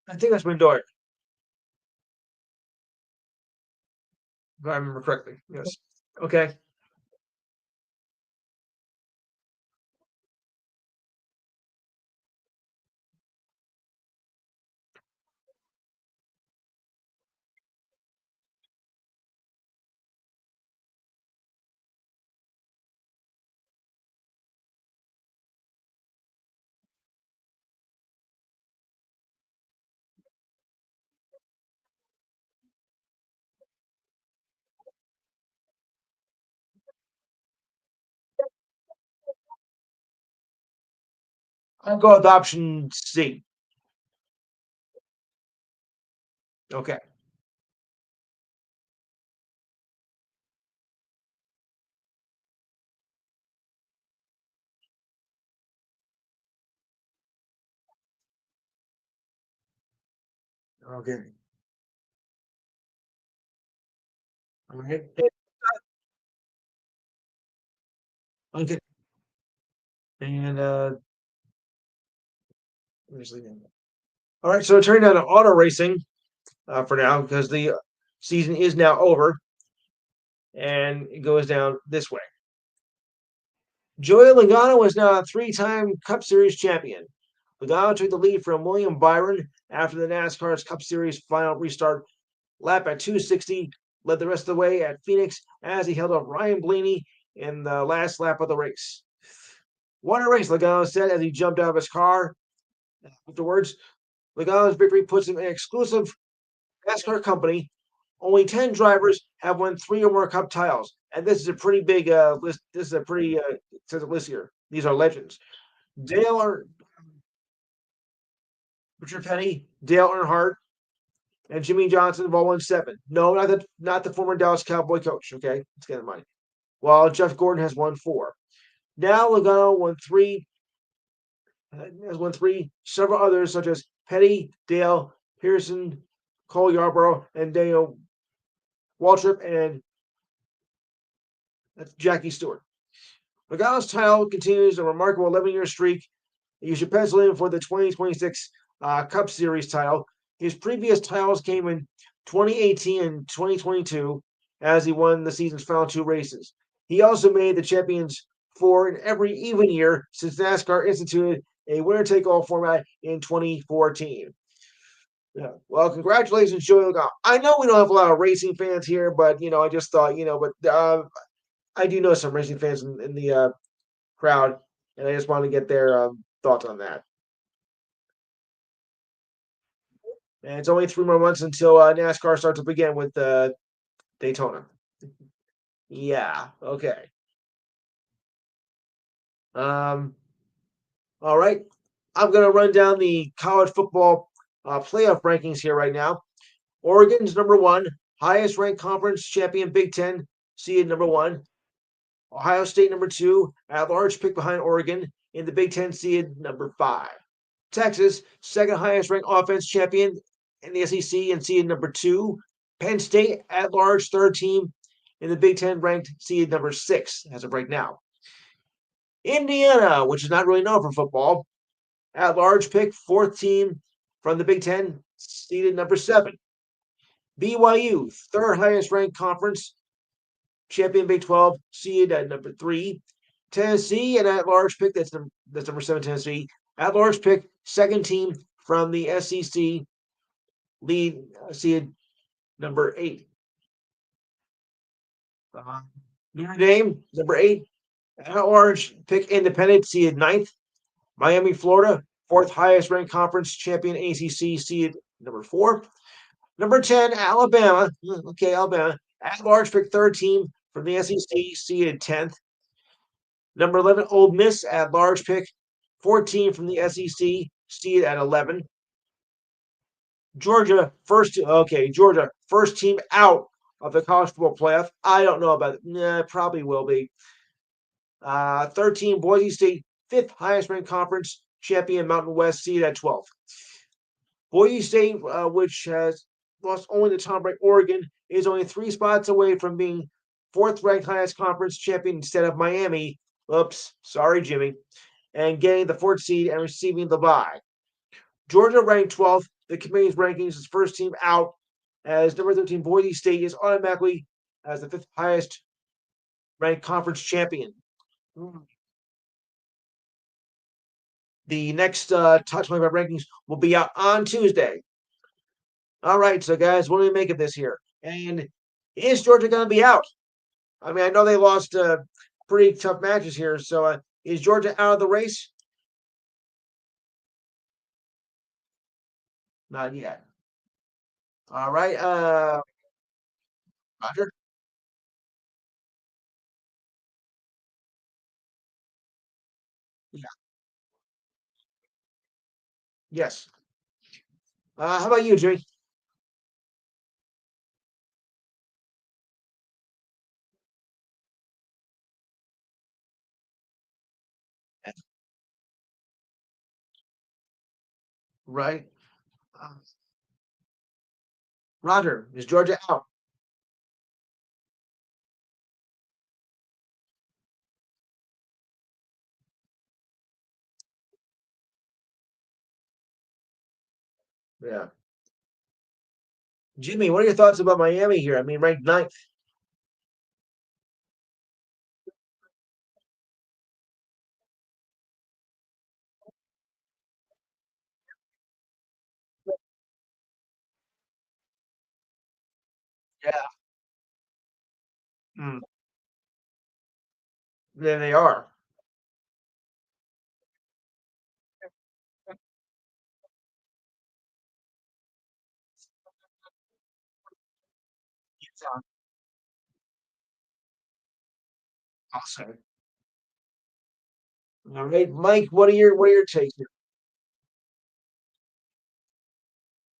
I think that's Lindor, if I remember correctly. Yes. Okay. I'll go with option C. Okay. Okay. All right. Okay. And all right. So turning down to auto racing for now because the season is now over, and it goes down this way. Joey Logano is now a three-time Cup Series champion. Logano took the lead from William Byron after the NASCAR's Cup Series final restart lap at 260, led the rest of the way at Phoenix as he held up Ryan Blaney in the last lap of the race. What a race, Logano said as he jumped out of his car. Afterwards, Logano's victory puts him in an exclusive NASCAR company. Only 10 drivers have won three or more Cup titles. And this is a pretty big list. This is a pretty extensive list here. These are legends. Dale Richard Petty, Dale Earnhardt, and Jimmy Johnson have all won seven. No, not the former Dallas Cowboy coach. Okay, let's get the money. While Jeff Gordon has won four. Now Logano has won three. Several others such as Petty, Dale, Pearson, Cole Yarborough, and Dale Waltrip, and that's Jackie Stewart. Logano's title continues a remarkable 11-year streak. You should pencil in for the 2026 Cup Series title. His previous titles came in 2018 and 2022 as he won the season's final two races. He also made the champions four in every even year since NASCAR instituted a winner-take-all format in 2014. Yeah. Well, congratulations, Joey Logano. I know we don't have a lot of racing fans here, but I just thought, but I do know some racing fans in the crowd, and I just want to get their thoughts on that. And it's only 3 more months until NASCAR starts up again with Daytona. Yeah. Okay. Um. All right. I'm gonna run down the college football playoff rankings here right now. Oregon's number one, highest ranked conference champion, Big Ten, seed number one. Ohio State number two, at large pick behind Oregon in the Big Ten seed number five. Texas, second highest ranked offense champion in the SEC and seed number two. Penn State at large, third team in the Big Ten, ranked seed number six as of right now. Indiana, which is not really known for football, at large pick, fourth team from the Big Ten, seeded number seven. BYU, third highest ranked conference, champion Big 12, seed at number three. Tennessee, and at large pick, that's number seven, Tennessee. At large pick, second team from the SEC, lead seed number eight. Notre Dame, number eight. At large pick, independent, seed ninth. Miami, Florida, fourth highest ranked conference champion, ACC, seed number four. Number 10, Alabama. Okay, Alabama. At large pick, third team from the SEC, seeded 10th. Number 11, Ole Miss, at large pick, 14 from the SEC, seeded at 11. Georgia, Georgia, first team out of the college football playoff. I don't know about it. Nah, probably will be. 13, Boise State, fifth highest ranked conference champion, Mountain West, seed at 12th. Boise State, which has lost only to top ranked Oregon, is only 3 spots away from being fourth ranked highest conference champion instead of Miami. Oops, sorry, Jimmy. And getting the fourth seed and receiving the bye. Georgia ranked 12th. The committee's rankings is first team out, as number 13 Boise State is automatically as the fifth highest ranked conference champion. The next top 25 rankings will be out on Tuesday. All right, so guys, what do we make of this here? And is Georgia going to be out? I mean, I know they lost pretty tough matches here. So is Georgia out of the race? Not yet. All right, Roger. Yeah. Yes. How about you, Jimmy? Right. Uh, Roger, is Georgia out? Yeah. Jimmy, what are your thoughts about Miami here? I mean, ranked ninth. Yeah. Mm. There they are. Yeah. Awesome. All right, Mike. What are your takes here?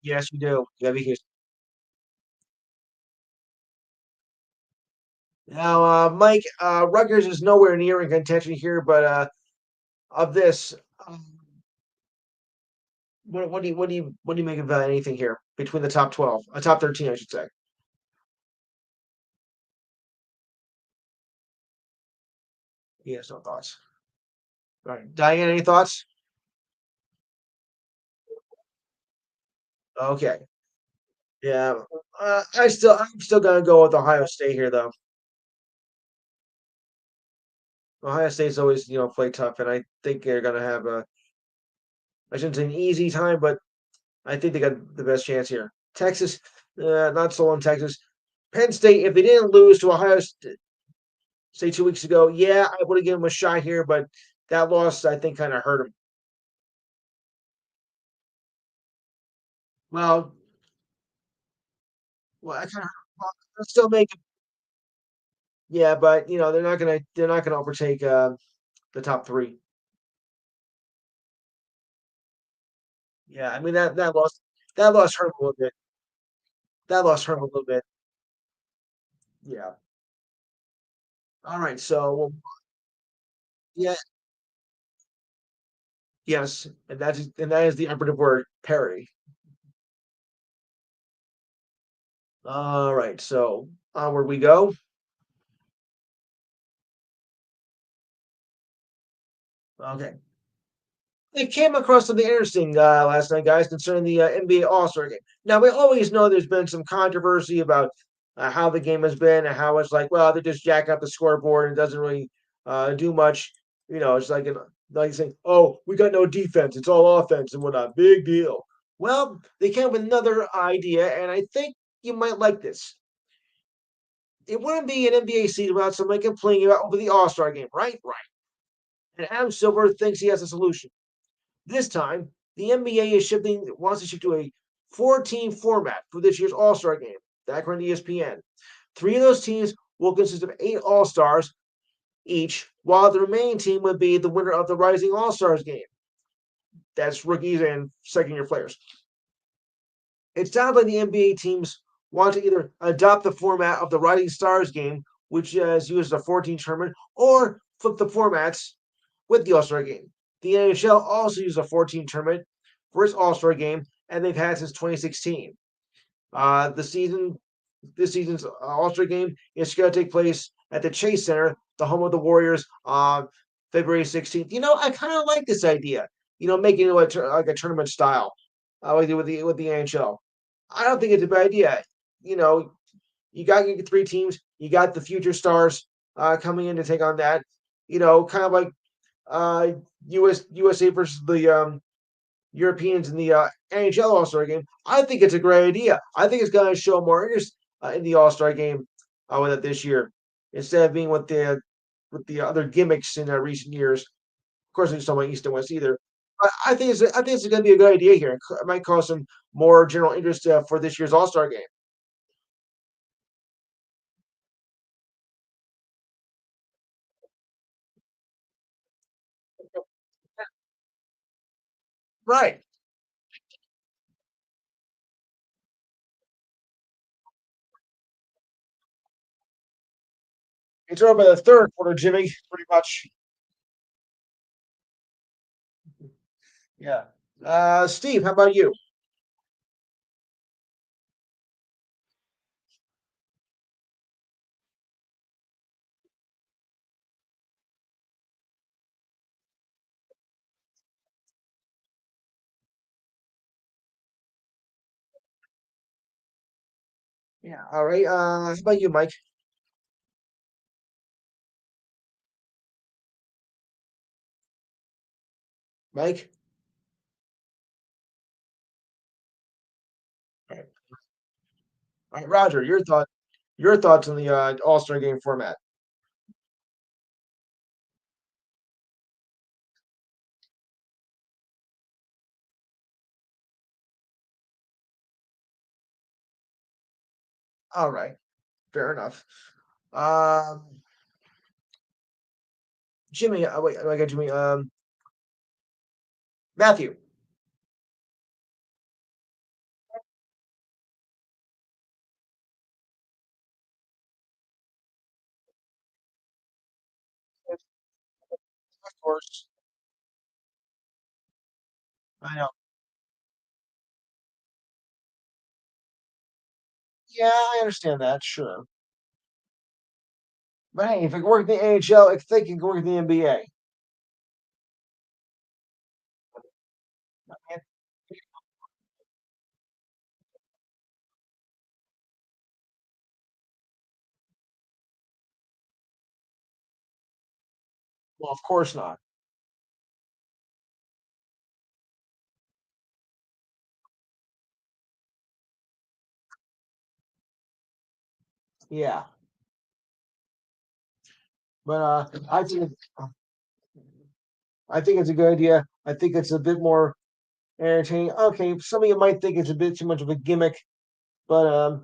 Yes, you do. Yeah, because now, Mike, Rutgers is nowhere near in contention here, but of this, um, what do you make of anything here between the top 12, top 13, I should say? Yes, no thoughts. All right, Diane, any thoughts? Okay, yeah, I'm still gonna go with Ohio State here, though. Ohio State's always, play tough, and I think they're gonna have I shouldn't say an easy time, but I think they got the best chance here. Texas, not so on Texas. Penn State, if they didn't lose to Ohio State 2 weeks ago, yeah, I would have given them a shot here, but that loss, I think, kind of hurt them. Well, well, I kind of still make it, yeah, but they're not gonna overtake the top three. Yeah, I mean that loss hurt 'em a little bit. That loss hurt 'em a little bit. Yeah. All right. So yeah, yes, and that is the operative word, parity. All right. So onward we go. Okay. I came across something interesting last night, guys, concerning the NBA All-Star game. Now, we always know there's been some controversy about how the game has been and how it's like, well, they just jack up the scoreboard and it doesn't really do much. It's like saying, "Oh, we got no defense; it's all offense and whatnot." Big deal. Well, they came up with another idea, and I think you might like this. It wouldn't be an NBA season without somebody complaining about over the All-Star game, right? Right. And Adam Silver thinks he has a solution. This time, the NBA wants to shift to a four-team format for this year's All-Star game. That according to ESPN. Three of those teams will consist of 8 All-Stars each, while the remaining team would be the winner of the Rising All-Stars game. That's rookies and second-year players. It sounds like the NBA teams want to either adopt the format of the Rising Stars game, which is used as a 14 tournament, or flip the formats with the All Star game. The NHL also uses a 14 tournament for its All Star game, and they've had since 2016. The season, this season's All Star game is going to take place at the Chase Center, the home of the Warriors, on February 16th. I kind of like this idea. Making it like a tournament style, like they did with the NHL. I don't think it's a bad idea. You know, you got your 3 teams. You got the future stars coming in to take on that. Kind of like uh, USA versus the Europeans in the NHL All Star game. I think it's a great idea. I think it's going to show more interest in the All Star game with it this year instead of being with the other gimmicks in recent years. Of course, I just don't want East and West either. But I think it's going to be a good idea here. It might cause some more general interest for this year's All Star game. Right. It's over by the third quarter, Jimmy, pretty much. Yeah. Steve, how about you? Yeah. All right. How about you, Mike? Mike? All right. All right, Roger, your thoughts on the All-Star game format. All right. Fair enough. Um, Jimmy, wait, I got Jimmy. Matthew. Of course. I know. Yeah, I understand that, sure. But hey, if it can work in the NHL, if they can work in the NBA. And- Well, of course not. Yeah. But I think it's a good idea. I think it's a bit more entertaining. Okay, some of you might think it's a bit too much of a gimmick, but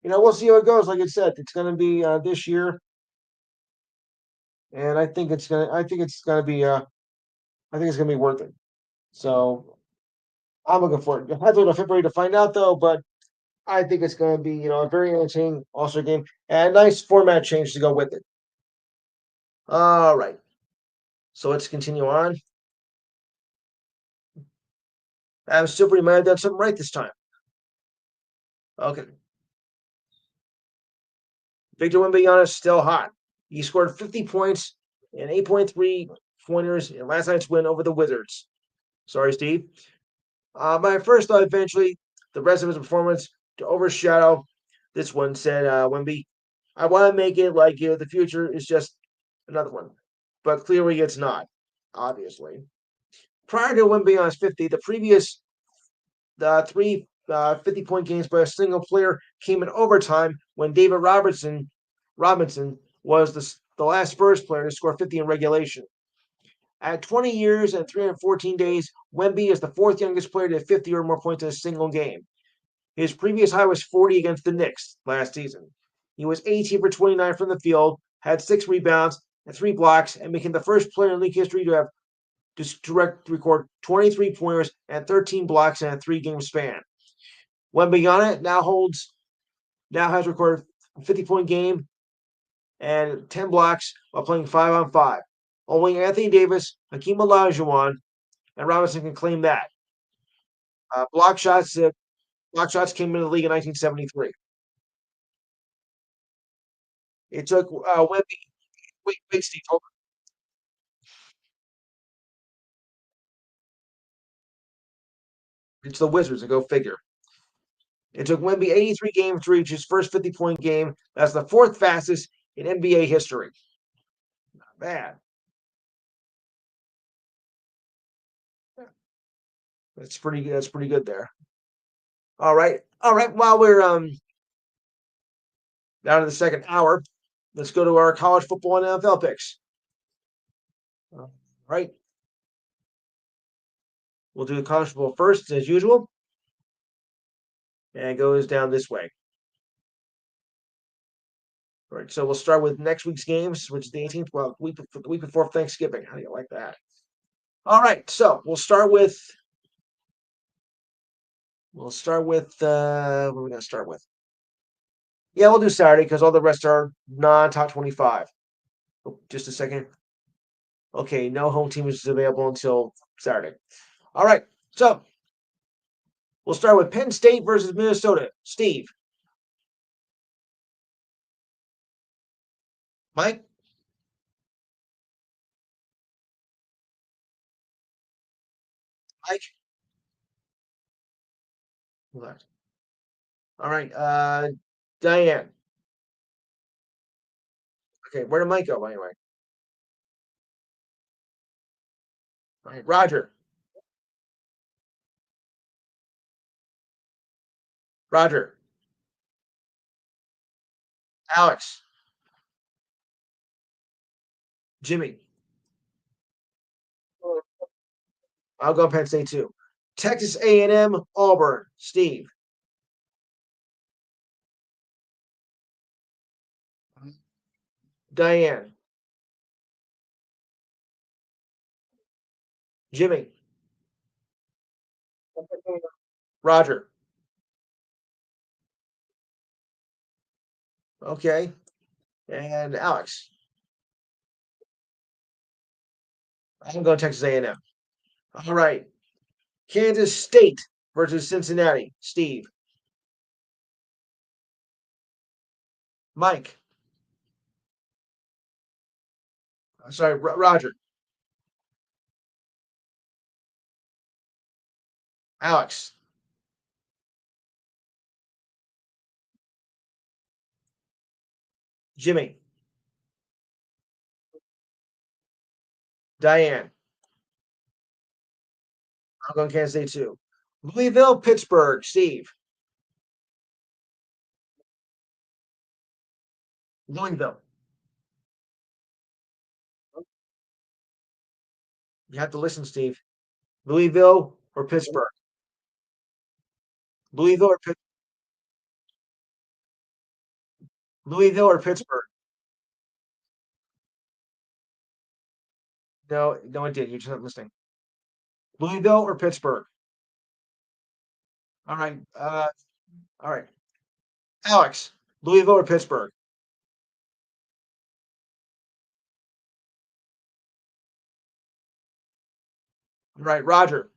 we'll see how it goes. Like I said, it's going to be this year, and I think it's gonna be worth it. So I'm looking forward. I have to wait until February to find out, though. But I think it's going to be, a very entertaining All-Star game and a nice format change to go with it. All right. So let's continue on. I'm still pretty mad I done something right this time. Okay. Victor Wembanyama is still hot. He scored 50 points and 8.3 pointers in last night's win over the Wizards. Sorry, Steve. My first thought eventually the rest of his performance to overshadow this one, said Wemby. I want to make it like the future is just another one, but clearly it's not. Obviously, prior to Wembanyama's 50, the previous three 50-point games by a single player came in overtime when David Robinson was the last Spurs player to score 50 in regulation. At 20 years and 314 days, Wemby is the fourth youngest player to have 50 or more points in a single game. His previous high was 40 against the Knicks last season. He was 18 for 29 from the field, had 6 rebounds and 3 blocks, and became the first player in league history to have direct record 23 pointers and 13 blocks in a 3 game span. Wembanyama now has recorded a 50-point game and 10 blocks while playing 5-on-5. Only Anthony Davis, Hakeem Olajuwon, and Robinson can claim that. Uh, block shots uh, block shots came into the league in 1973. It took Wemby. Wait, Steve. Hold on. It's the Wizards. Go figure. It took Wemby 83 games to reach his first 50-point game. That's the fourth fastest in NBA history. Not bad. That's pretty good. That's pretty good there. All right. All right. While we're down to the second hour, let's go to our college football and NFL picks. All right. We'll do the college football first, as usual. And it goes down this way. All right. So we'll start with next week's games, which is the 18th. Well, the week before Thanksgiving. How do you like that? All right. So we'll start with what are we gonna start with? Yeah, we'll do Saturday because all the rest are non top 25. Oh, just a second. Okay, no home team is available until Saturday. All right, so we'll start with Penn State versus Minnesota. Steve, Mike, Mike. Left. All right, Diane. Okay, where did Mike go anyway? All right, Roger. Roger. Alex. Jimmy. I'll go Penn State too. Texas A&M, Auburn. Steve. Diane. Jimmy. Roger. Okay. And Alex. I'm going Texas A&M. All right. Kansas State versus Cincinnati. Steve. Mike. Sorry, Roger. Alex. Jimmy. Diane. I'm going Kansas State too. Louisville, Pittsburgh. Steve. Louisville. You have to listen, Steve. Louisville or Pittsburgh? Louisville or Louisville or Pittsburgh? No, no, it did. You're just not listening. Louisville or Pittsburgh? All right. All right. Alex, Louisville or Pittsburgh? All right. Roger.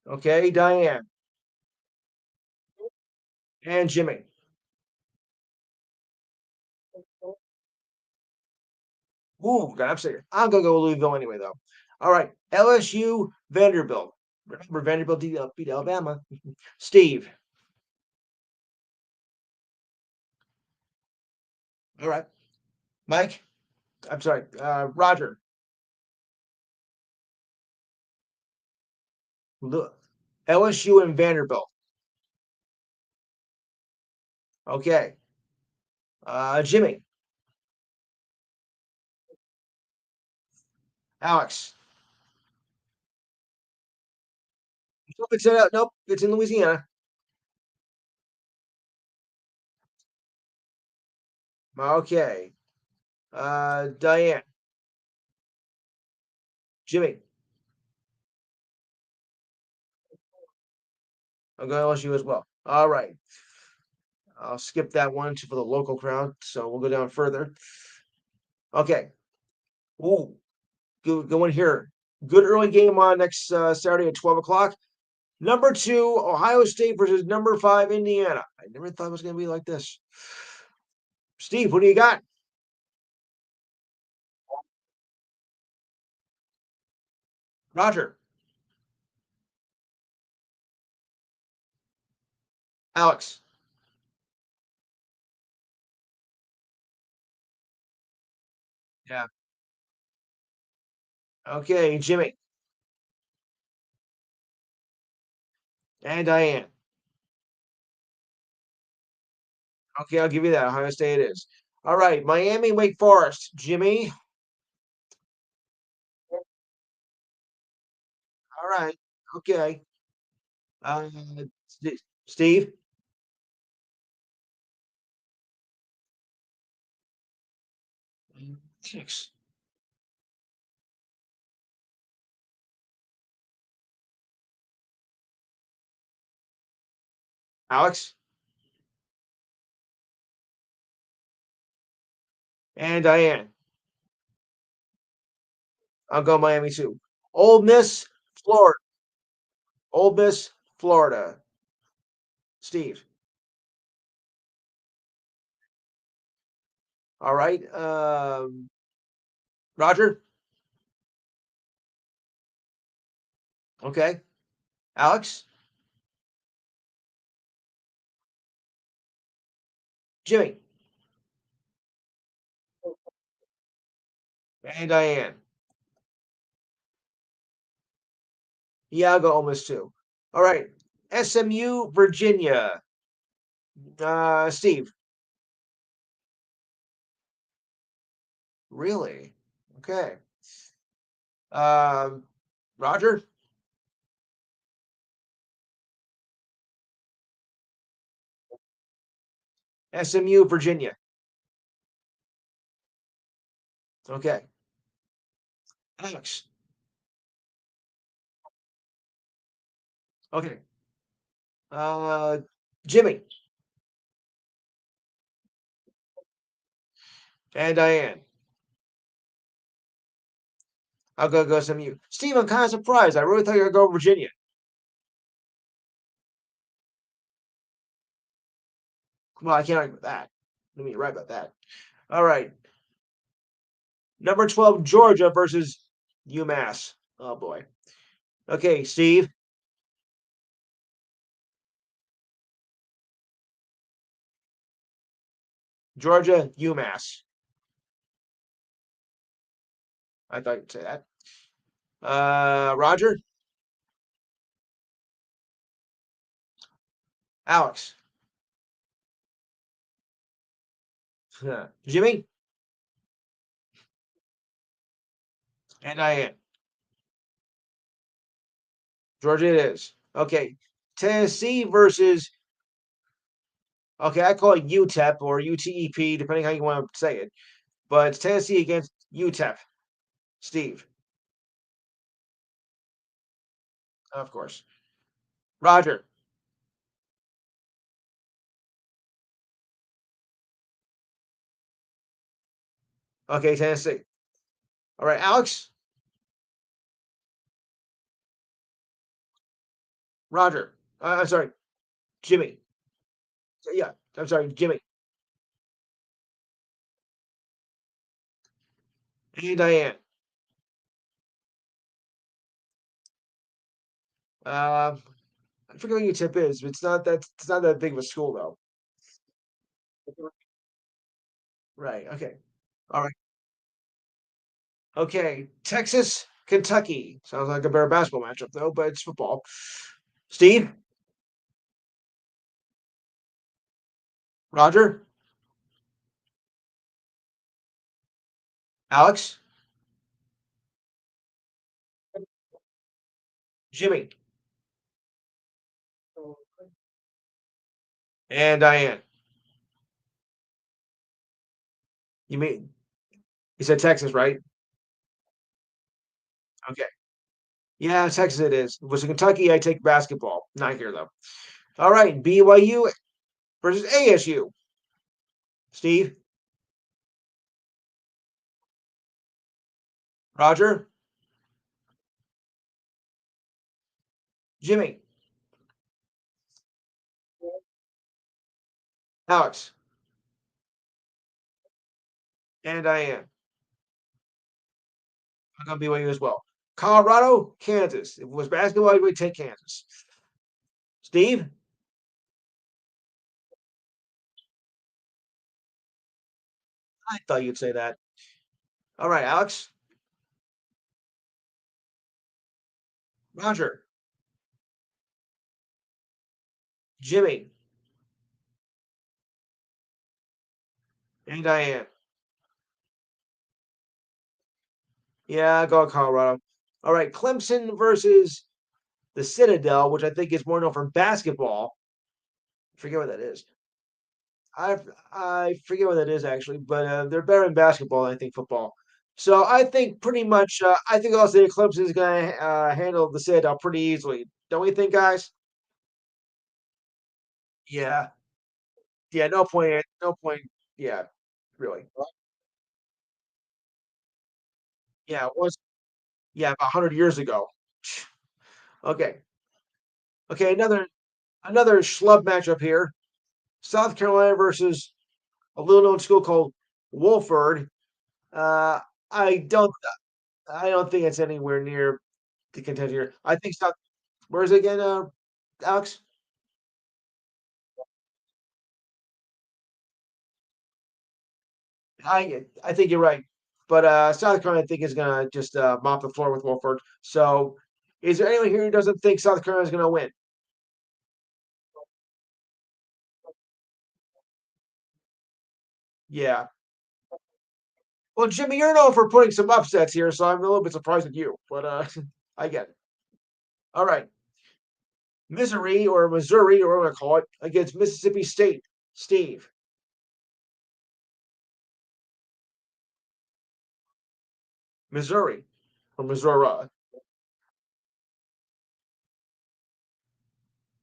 Okay. Diane and Jimmy. Ooh, got upset. I'm gonna go Louisville anyway, though. All right. LSU, Vanderbilt. Remember, Vanderbilt beat Alabama. Steve. All right. Mike. I'm sorry. Roger. Look. LSU and Vanderbilt. Okay. Jimmy. Alex. Nope, nope, it's in Louisiana. Okay. Diane. Jimmy. I'm going to LSU as well. All right. I'll skip that one for the local crowd. So we'll go down further. Okay. Ooh, go in here. Good early game on next Saturday at 12 o'clock. Number 2, Ohio State versus number 5, Indiana. I never thought it was going to be like this. Steve, what do you got? Roger. Alex. Yeah. Okay, Jimmy. And Diane. Okay, I'll give you that. Ohio State it is. All right, Miami, Wake Forest. Jimmy. All right. Okay. Uh, Steve. Six. Alex. And Diane. I'll go Miami too. Ole Miss, Florida. Ole Miss, Florida. Steve. All right. Roger. Okay. Alex. Jimmy. And Diane. Yeah, I'll go Ole Miss too. All right. SMU, Virginia. Steve. Really? Okay. Um, Roger. SMU, Virginia. Okay. Alex. Okay. Uh, Jimmy and Diane. I'll go SMU. Steve, I'm kind of surprised. I really thought you were going to go Virginia. Well, I can't argue with that. I mean, you're right about that. All right. Number 12, Georgia versus UMass. Oh, boy. Okay, Steve. Georgia, UMass. I thought you'd say that. Roger. Alex. Jimmy. And Diane. Georgia it is. Okay. Tennessee versus, okay, I call it UTEP or UTEP, depending how you want to say it. But it's Tennessee against UTEP. Steve, of course. Roger. Okay, Tennessee. All right, Alex. Roger. I'm sorry, Jimmy. Yeah, I'm sorry, Jimmy. And Diane. Uh, I forget what UTEP is, but it's not that big of a school though. Right. Okay. All right. Okay. Texas, Kentucky. Sounds like a better basketball matchup though, but it's football. Steve, Roger, Alex, Jimmy, and Diane. You mean you said Texas, right? Okay. Yeah, Texas it is. If it was Kentucky, I take basketball. Not here though. All right, BYU versus ASU. Steve, Roger, Jimmy, Alex, and Diane. I'm gonna BYU as well. Colorado, Kansas. If it was basketball, I would take Kansas. Steve, I thought you'd say that. All right, Alex, Roger, Jimmy, and Diane. Yeah, go Colorado. All right, Clemson versus the Citadel, which I think is more known for basketball. I forget what that is. I I forget what that is actually, but they're better in basketball than I think football. So I think pretty much, I think also Clemson is going to handle the Citadel pretty easily. Don't we think, guys? Yeah, yeah. No point. No point. Yeah, really. Yeah, it was. Yeah, about 100 years ago. Okay. Okay, another schlub matchup here. South Carolina versus a little known school called Wolford. Uh, I don't I don't think it's anywhere near the contender here. I think South. Where is it again, Alex? I think you're right, but South Carolina I think is gonna just mop the floor with Wolford. So, is there anyone here who doesn't think South Carolina is gonna win? Yeah. Well, Jimmy, you're known for putting some upsets here, so I'm a little bit surprised at you, but I get it. All right, Missouri, or what I call it, against Mississippi State. Steve, Missouri, or Missouri.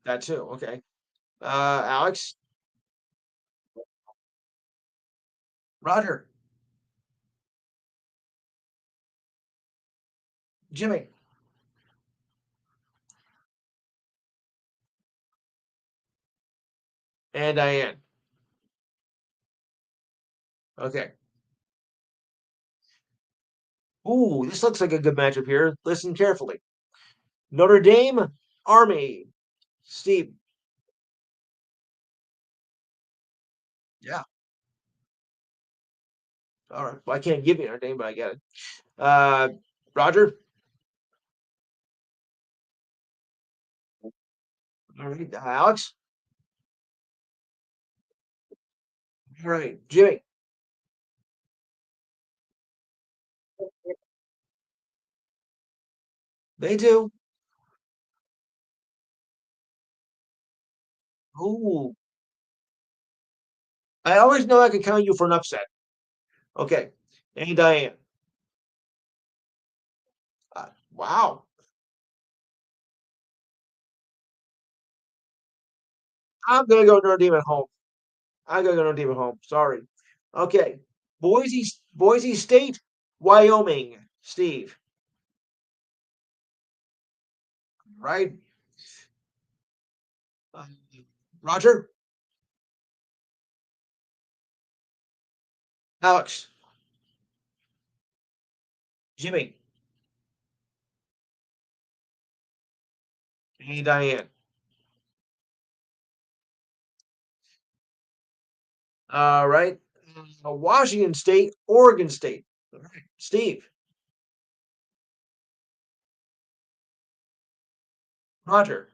That too. Okay. Alex, Roger, Jimmy, and Diane. Okay. Ooh, this looks like a good matchup here. Listen carefully. Notre Dame, Army. Steve. Yeah. All right. Well, I can't give you Notre Dame, but I get it. Uh, Roger. All right. Alex. All right. Jimmy. They do. Ooh. I always know I can count you for an upset. Okay. And Diane. Wow. I'm gonna go Notre Dame at home. I'm gonna go Notre Dame at home. Sorry. Okay. Boise State, Wyoming. Steve. Right. Uh, Roger. Alex. Jimmy. And Diane. All right. Washington State, Oregon State. All right. Steve. Roger.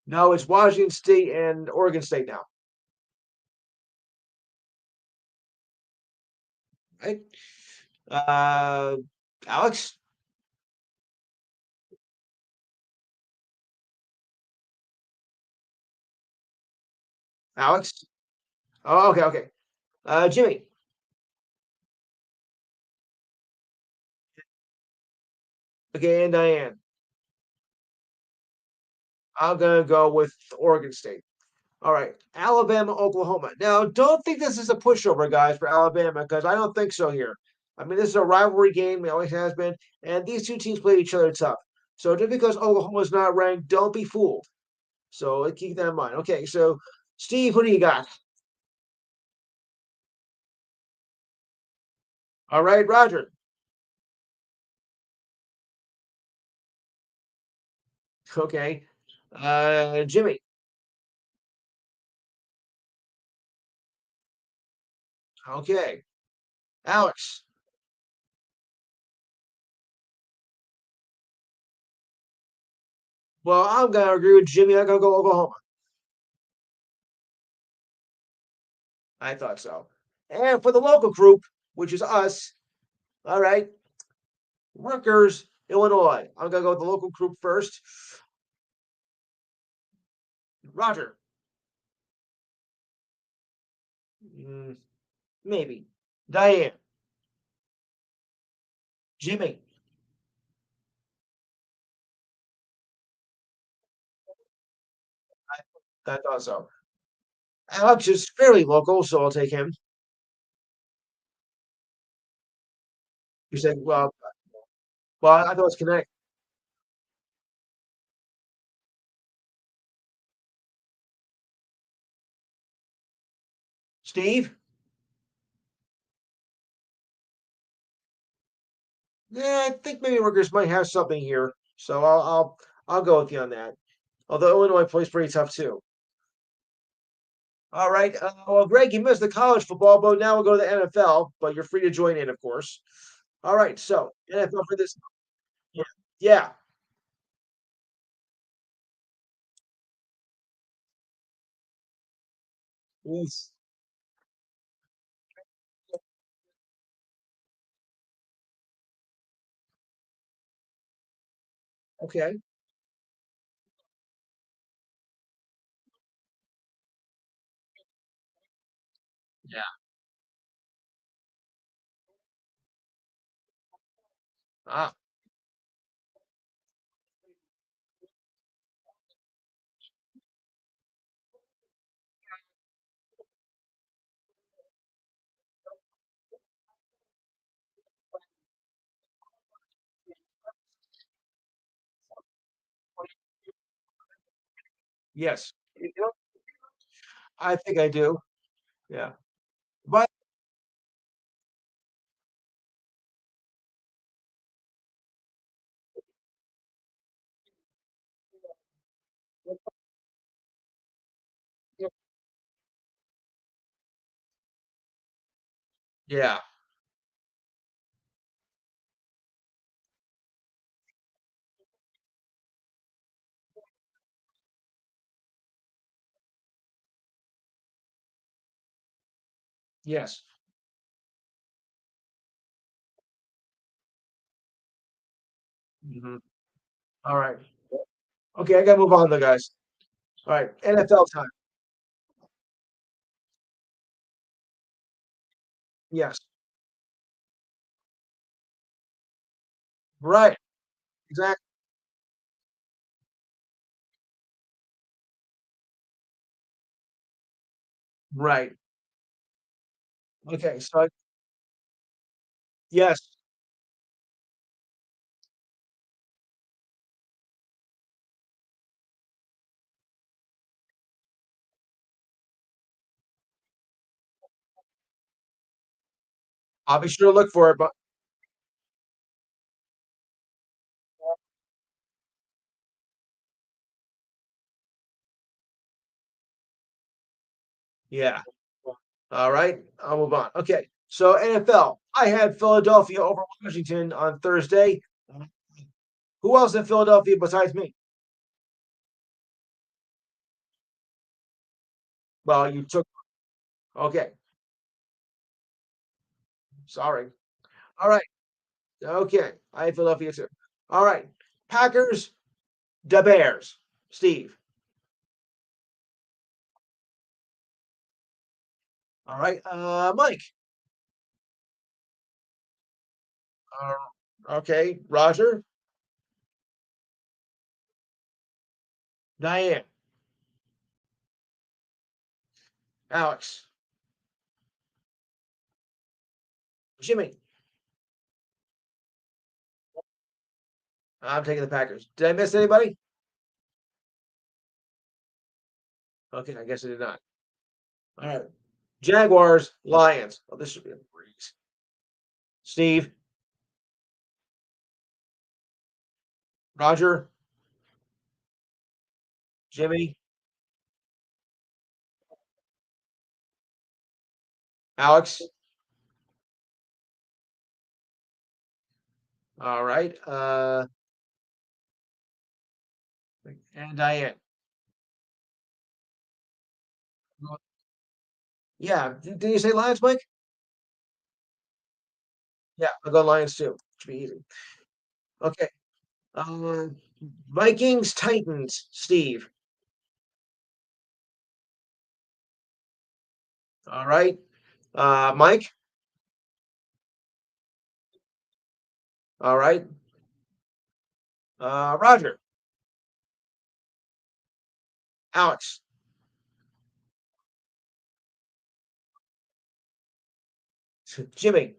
No, it's Washington State and Oregon State now. Right. Uh, Alex. Alex. Oh, okay, okay. Jimmy. Okay, and Diane. I'm gonna go with Oregon State. All right, Alabama, Oklahoma. Now, don't think this is a pushover, guys, for Alabama, because I don't think so here. I mean, this is a rivalry game; it always has been, and these two teams play each other tough. So just because Oklahoma's not ranked, don't be fooled. So keep that in mind. Okay, so Steve, who do you got? All right, Roger. Okay, Jimmy. Okay, Alex. Well, I'm gonna agree with Jimmy. I'm gonna go Oklahoma. I thought so. And for the local group, which is us, all right, Rutgers, Illinois. I'm gonna go with the local group first. Roger. Mm, maybe. Diane. Jimmy. I thought so. Alex is fairly local, so I'll take him. You said, well, I thought it was Connect. Steve? Yeah, I think maybe Rutgers might have something here, so I'll go with you on that. Although Illinois plays pretty tough too. All right. Well, Greg, you missed the college football, but now we'll go to the NFL. But you're free to join in, of course. All right. So NFL for this. Yeah. Yeah. Yes. Okay. Yeah. Ah. Yes. I think I do. Yeah. But yeah. Yes. Mhm. All right. Okay, I gotta move on though, guys. All right. NFL time. Yes. Right. Exactly. Right. Okay. Yes. I'll be sure to look for it. But yeah. All right. I'll move on. Okay. So NFL. I had Philadelphia over Washington on Thursday. Who else in Philadelphia besides me? Well, you took. Okay. Sorry. All right. Okay. I had Philadelphia too. All right. Packers, the Bears. Steve. All right. Mike. Okay. Roger. Diane. Alex. Jimmy. I'm taking the Packers. Did I miss anybody? Okay. I guess I did not. All right. Jaguars, Lions. Oh, this should be a breeze. Steve. Roger. Jimmy. Alex. All right. And Diane. Yeah. Did you say Lions, Mike? Yeah, I'll go Lions too. Should be easy. Okay. Uh, Vikings, Titans, Steve. All right. Mike. All right. Roger. Alex. Jimmy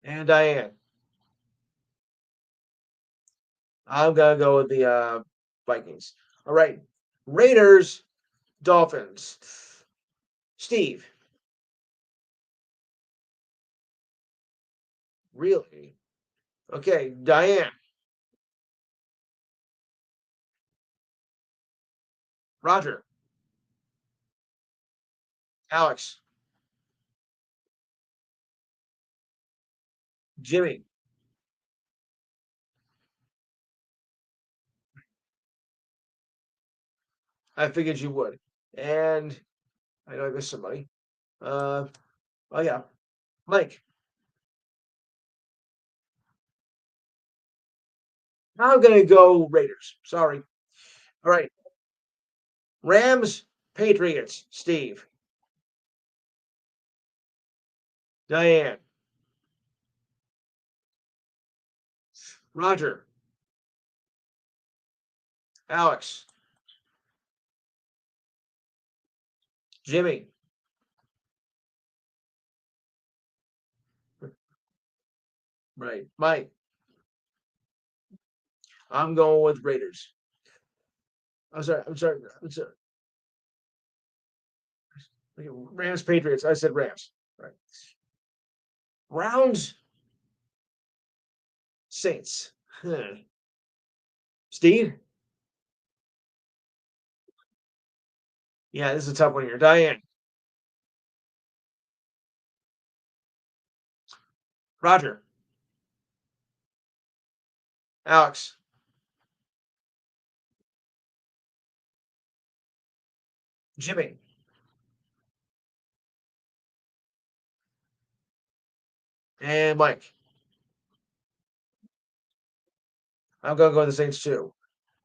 and Diane. I'm gonna go with the Vikings. All right. Raiders, Dolphins. Steve, really? Okay, Diane, Roger, Alex, Jimmy. I figured you would. And I know I missed somebody. Uh, oh yeah, Mike. I'm gonna go Raiders. Sorry. All right, Rams, Patriots. Steve, Diane, Roger, Alex, Jimmy. Right, Mike. I'm going with Raiders. I'm sorry. I'm sorry. I'm sorry. Okay, Rams, Patriots. I said Rams. Right. Browns, Saints. Huh. Steve. Yeah, this is a tough one here. Diane, Roger, Alex, Jimmy. And Mike. I'm gonna go with the Saints too.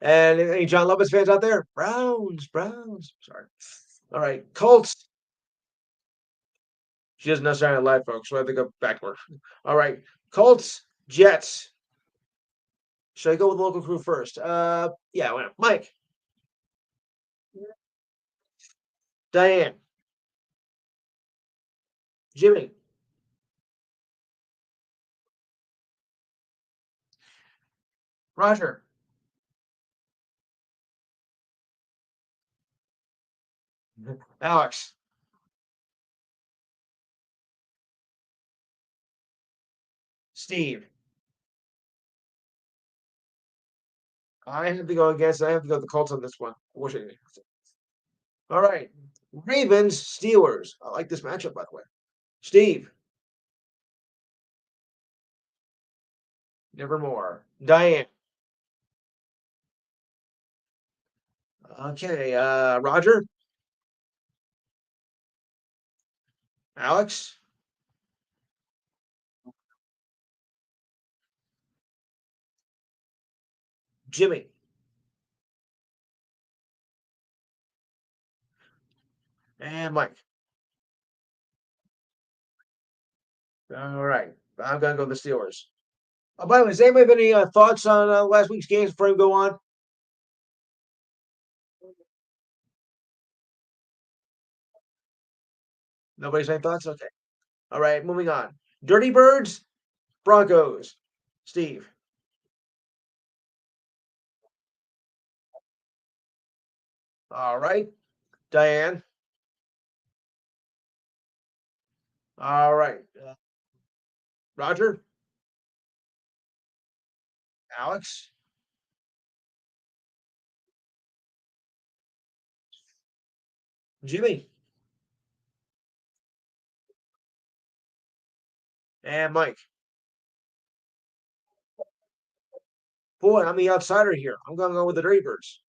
And any John Lovitz fans out there? Browns, Browns. Sorry. All right, Colts. She doesn't know Saturday Night Live, folks. So I have to go backward. All right, Colts, Jets. Should I go with the local crew first? Yeah, why not? Mike, Diane, Jimmy, Roger, Alex, Steve. I have to go against. I have to go with the Colts on this one. All right, Ravens, Steelers. I like this matchup, by the way. Steve, Nevermore. Diane. Okay, Roger, Alex, Jimmy, and Mike. All right, I'm gonna go with the Steelers. By the way, does anybody have any thoughts on last week's games before we go on? Nobody's any thoughts? Okay. All right, moving on. Dirty Birds, Broncos. Steve. All right. Diane. All right. Roger. Alex. Jimmy. And Mike. Boy, I'm the outsider here. I'm going to go with the Dirty Birds.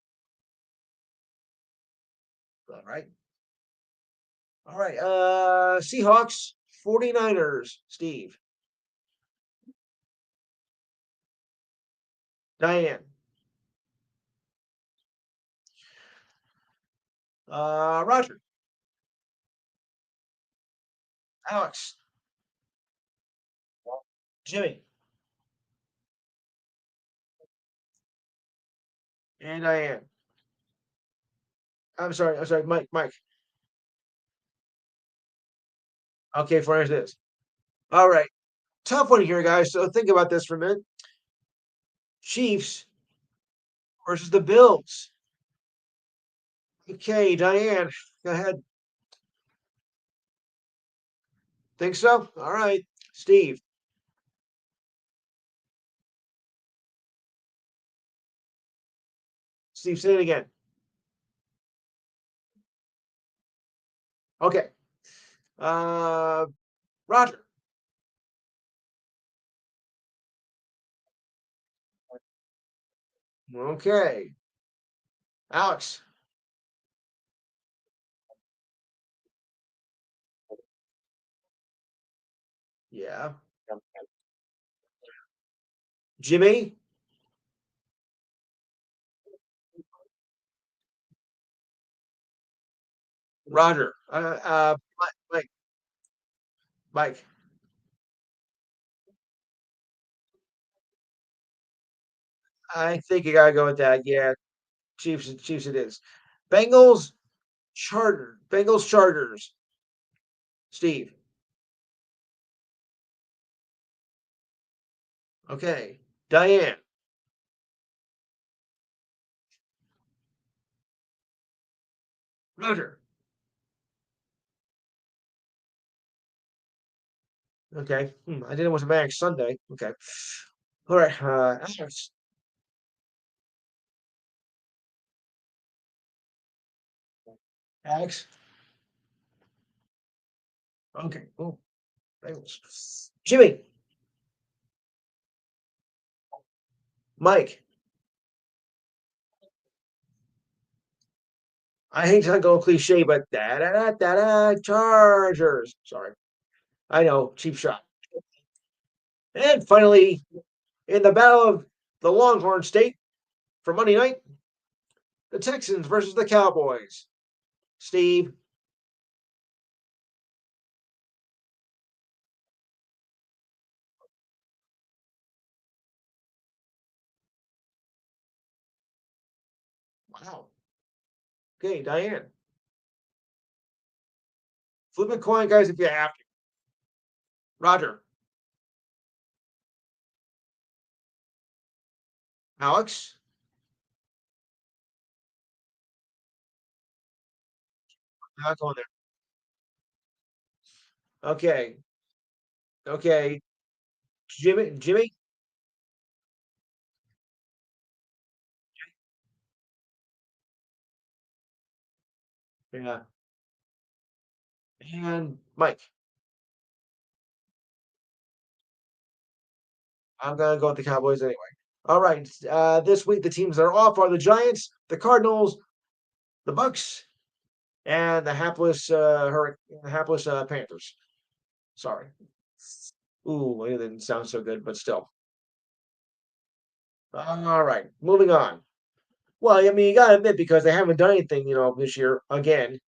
All right. All right. Seahawks, 49ers. Steve. Diane. Roger. Alex. Jimmy. And Diane. I'm sorry. Mike. Mike. Okay, for instance, this. All right. Tough one here, guys. So think about this for a minute. Chiefs versus the Bills. Okay, Diane, go ahead. Think so? All right. Steve. Steve, say it again. Okay. Uh, Roger. Okay. Alex. Yeah. Jimmy. Roger. Mike. Mike. I think you gotta go with that. Yeah. Chiefs. Chiefs. It is. Bengals. Charter. Bengals. Chargers. Steve. Okay. Diane. Roger. Okay. I didn't want to match Sunday. Okay. All right. Alex. Alex. Okay. Oh, Bengals. Jimmy. Mike. I hate to go cliche, but da da da da da Chargers. Sorry. I know. Cheap shot. And finally, in the battle of the Longhorn State for Monday night, the Texans versus the Cowboys. Steve. Wow. Okay, Diane. Flip a coin, guys, if you have to. Roger. Alex. Not going there. Okay. Okay. Jimmy. Jimmy. Yeah. And Mike. I'm gonna go with the Cowboys anyway. All right. This week the teams that are off are the Giants, the Cardinals, the Bucks, and the hapless Panthers. Sorry. Ooh, it didn't sound so good, but still. All right, moving on. Well, I mean, you gotta admit because they haven't done anything, this year again.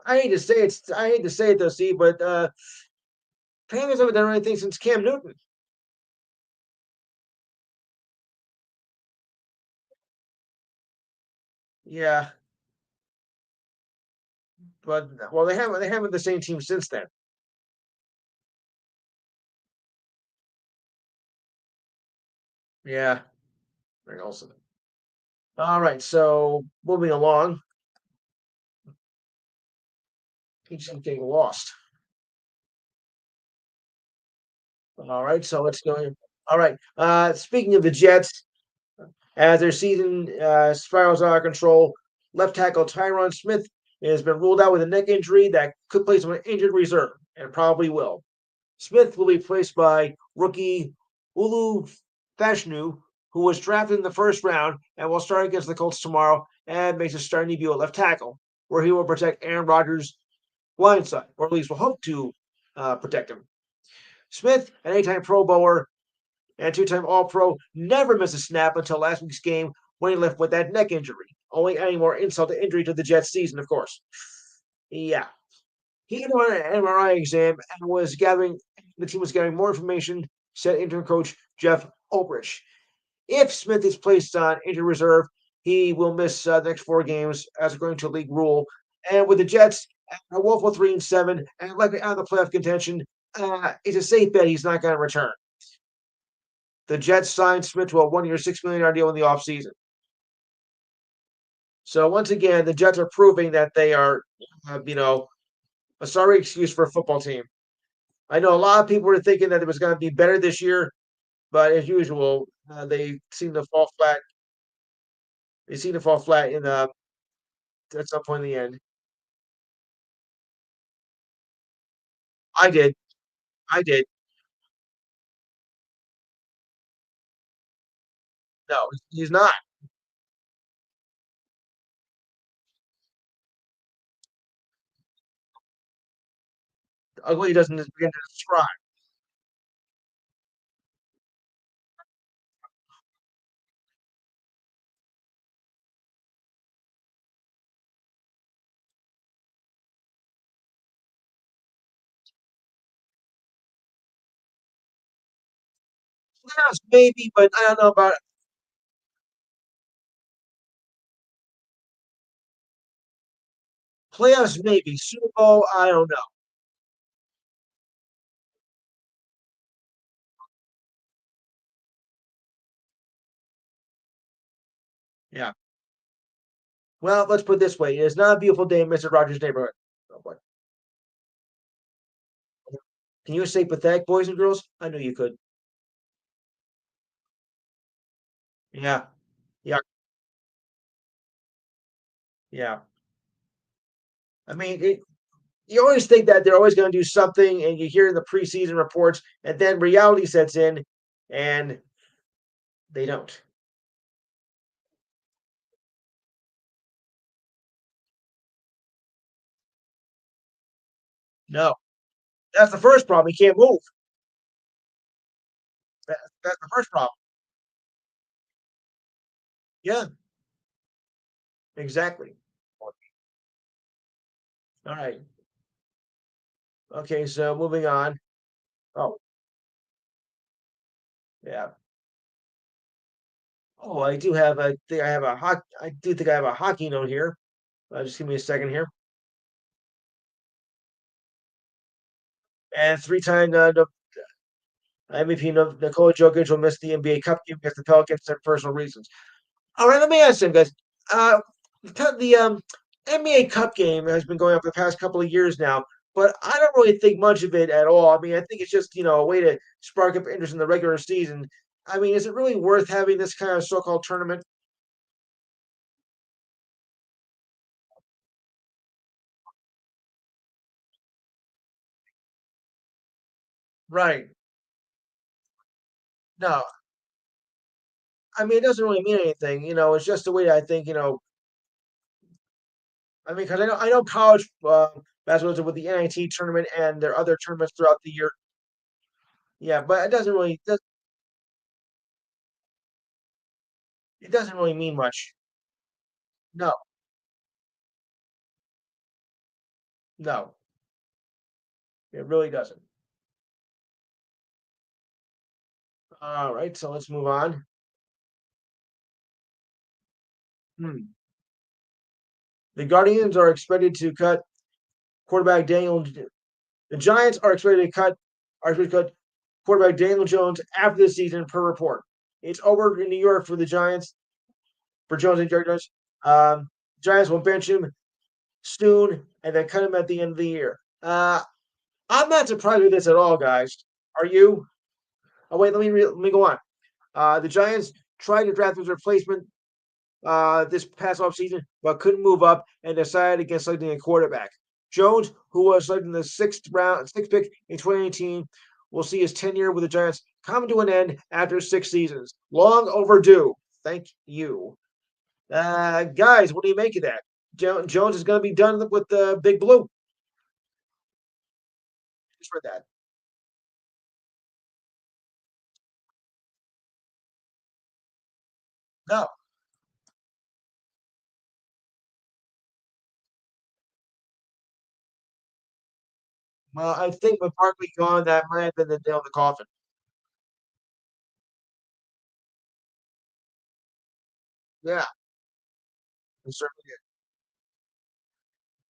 I hate to say it though, Steve, but Panthers haven't done anything since Cam Newton. Yeah, but well, they haven't the same team since then. Yeah, very awesome. All right, so moving along, he's getting lost. All right, so let's go here. All right. Speaking of the Jets, as their season spirals out of control, left tackle Tyron Smith has been ruled out with a neck injury that could place him on injured reserve and probably will. Smith will be replaced by rookie Ulu Fashnu, who was drafted in the first round and will start against the Colts tomorrow and makes a starting debut at left tackle, where he will protect Aaron Rodgers' blind side, or at least will hope to protect him. Smith, an eight-time Pro Bowler and two-time All-Pro, never missed a snap until last week's game when he left with that neck injury, only adding more insult to injury to the Jets' season, of course. Yeah, he underwent an MRI exam and was gathering. The team was gathering more information, said interim coach Jeff Ulbrich. If Smith is placed on injured reserve, he will miss the next 4 games, as according to league rule. And with the Jets, a Wolf 3-7, and likely out of the playoff contention. It's a safe bet he's not going to return. The Jets signed Smith to a 1-year, $6 million deal in the offseason. So once again, the Jets are proving that they are, a sorry excuse for a football team. I know a lot of people were thinking that it was going to be better this year, but as usual, they seem to fall flat. They seem to fall flat in at some point in the end. I did. I did. No, he's not. Ugly doesn't begin to describe. Playoffs maybe, but I don't know about playoffs maybe. Super Bowl, I don't know. Yeah. Well, let's put it this way: it's not a beautiful day in Mister Rogers' neighborhood. Oh boy. Can you say pathetic, boys and girls? I knew you could. Yeah. Yeah. Yeah. I mean, you always think that they're always going to do something, and you hear the preseason reports, and then reality sets in, and they don't. No, that's the first problem. He can't move. That's the first problem. Yeah, exactly. All right. Okay, so moving on. Oh, yeah. Oh, I do have. I think I have a hockey. I do think I have a hockey note here. Just give me a second here. And three-time MVP Nikola Jokic will miss the NBA Cup game against the Pelicans for personal reasons. All right, let me ask you guys. Uh, the NBA Cup game has been going on for the past couple of years now, but I don't really think much of it at all. I mean, I think it's just a way to spark up interest in the regular season. I mean, is it really worth having this kind of so-called tournament? Right. No, I mean, it doesn't really mean anything. It's just a way I think. I mean, because I know college basketball with the NIT tournament and their other tournaments throughout the year. Yeah, but it doesn't really mean much. No, no, it really doesn't. All right, so let's move on. Hmm. The Guardians are expected to cut quarterback Daniel. The Giants are expected to cut quarterback Daniel Jones after the season, per report. It's over in New York for the Giants, for Jones and Jerry Jones. Giants will bench him soon and then cut him at the end of the year. I'm not surprised with this at all, guys. Are you? Oh wait, let me go on. The Giants tried to draft his replacement this past offseason, but couldn't move up and decided against selecting a quarterback. Jones, who was selected in the sixth pick in 2018, will see his tenure with the Giants come to an end after 6 seasons. Long overdue. Thank you. Guys, what do you make of that? Jones is going to be done with the Big Blue. Just for that. No. Well, I think with Barkley gone, that might have been the nail in the coffin. Yeah, it certainly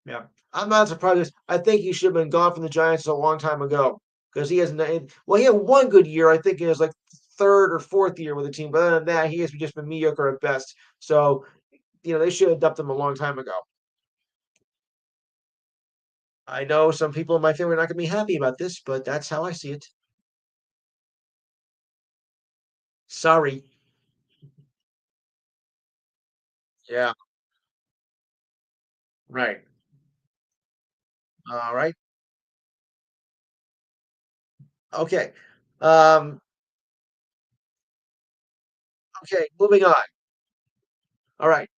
Yeah, I'm not surprised. I think he should have been gone from the Giants a long time ago because he hasn't. Well, he had one good year. I think it was like third or fourth year with the team. But other than that, he has just been mediocre at best. So they should have dumped him a long time ago. I know some people in my family are not going to be happy about this, but that's how I see it. Sorry. Yeah. Right. All right. Okay. Um, okay. Moving on. All right.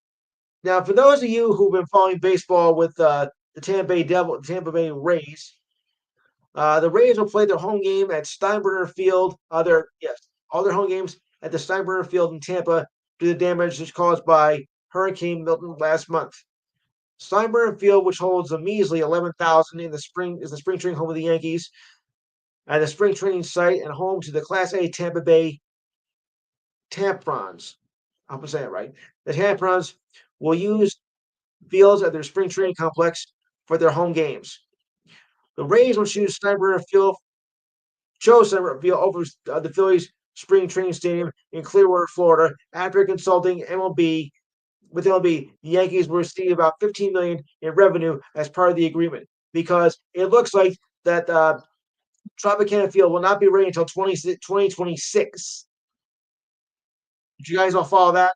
Now, for those of you who've been following baseball with the Tampa Bay Rays, the Rays will play their home game at Steinbrenner Field. All their home games at the Steinbrenner Field in Tampa due to the damage that's caused by Hurricane Milton last month. Steinbrenner Field, which holds a measly 11,000 in the spring, is the spring training home of the Yankees and the spring training site and home to the Class A Tampa Bay Tamprons. I hope I'm saying it right. The Tamprons will use fields at their spring training complex for their home games. The Rays will chose Steinbrenner Field over the Phillies spring training stadium in Clearwater, Florida. After consulting MLB, the Yankees will receive about $15 million in revenue as part of the agreement because it looks like that Tropicana Field will not be ready until 2026. Did you guys all follow that?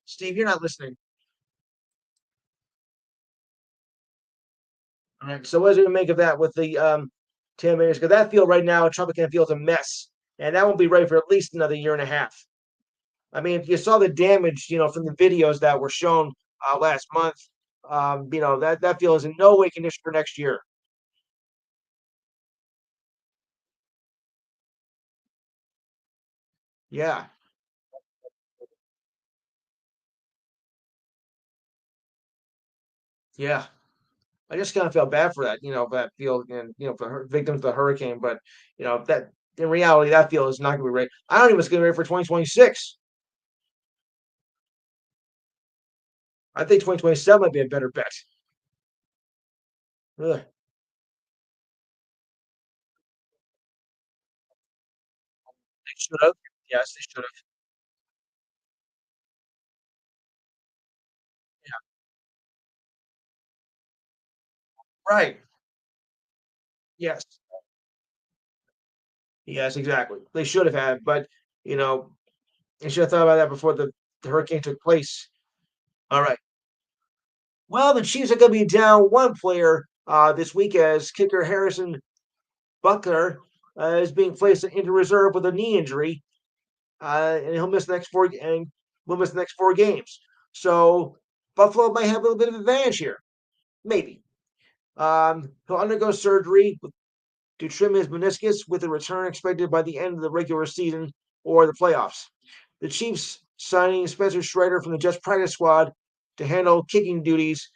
Steve, you're not listening. All right. So what is it to make of that with the Tampa Bay? Because that field right now, Tropicana Field's a mess, and that won't be ready for at least another year and a half. I mean, if you saw the damage, from the videos that were shown last month, that field is in no way conditioned for next year. Yeah, yeah. I just kind of felt bad for for that field and for victims of the hurricane. But that in reality, that field is not going to be ready. I don't even think it's going to be ready for 2026. I think 2027 might be a better bet. Ugh, they should have. Yes, they should have. Yeah, right. Yes. Yes, exactly. They should have had, but you know, they should have thought about that before the hurricane took place. All right. Well, the Chiefs are going to be down one player this week as kicker Harrison Buckner is being placed into reserve with a knee injury, and he'll miss the next four and will miss the next 4 games. So Buffalo might have a little bit of advantage here, maybe. He'll undergo surgery to trim his meniscus with a return expected by the end of the regular season or the playoffs. The Chiefs signing Spencer Strider from the Jets practice squad to handle kicking duties,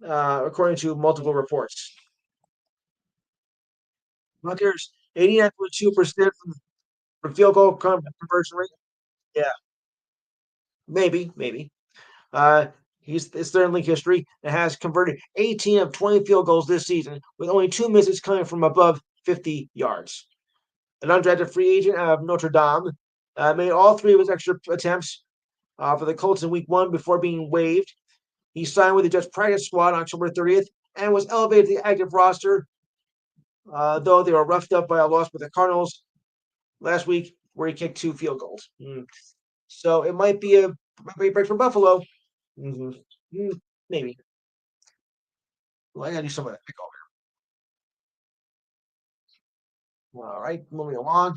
according to multiple reports. Buccaneers 89.2% from field goal conversion rate. Yeah, maybe. Uh, it's their league history and has converted 18 of 20 field goals this season, with only 2 misses coming from above 50 yards. An undrafted free agent out of Notre Dame made all 3 of his extra attempts for the Colts in Week 1 before being waived. He signed with the Jets practice squad on October 30th and was elevated to the active roster, though they were roughed up by a loss with the Cardinals last week, where he kicked 2 field goals. So it might be a break for Buffalo. Mm-hmm. Maybe. Well, I gotta do some of that pick over. All right, moving along.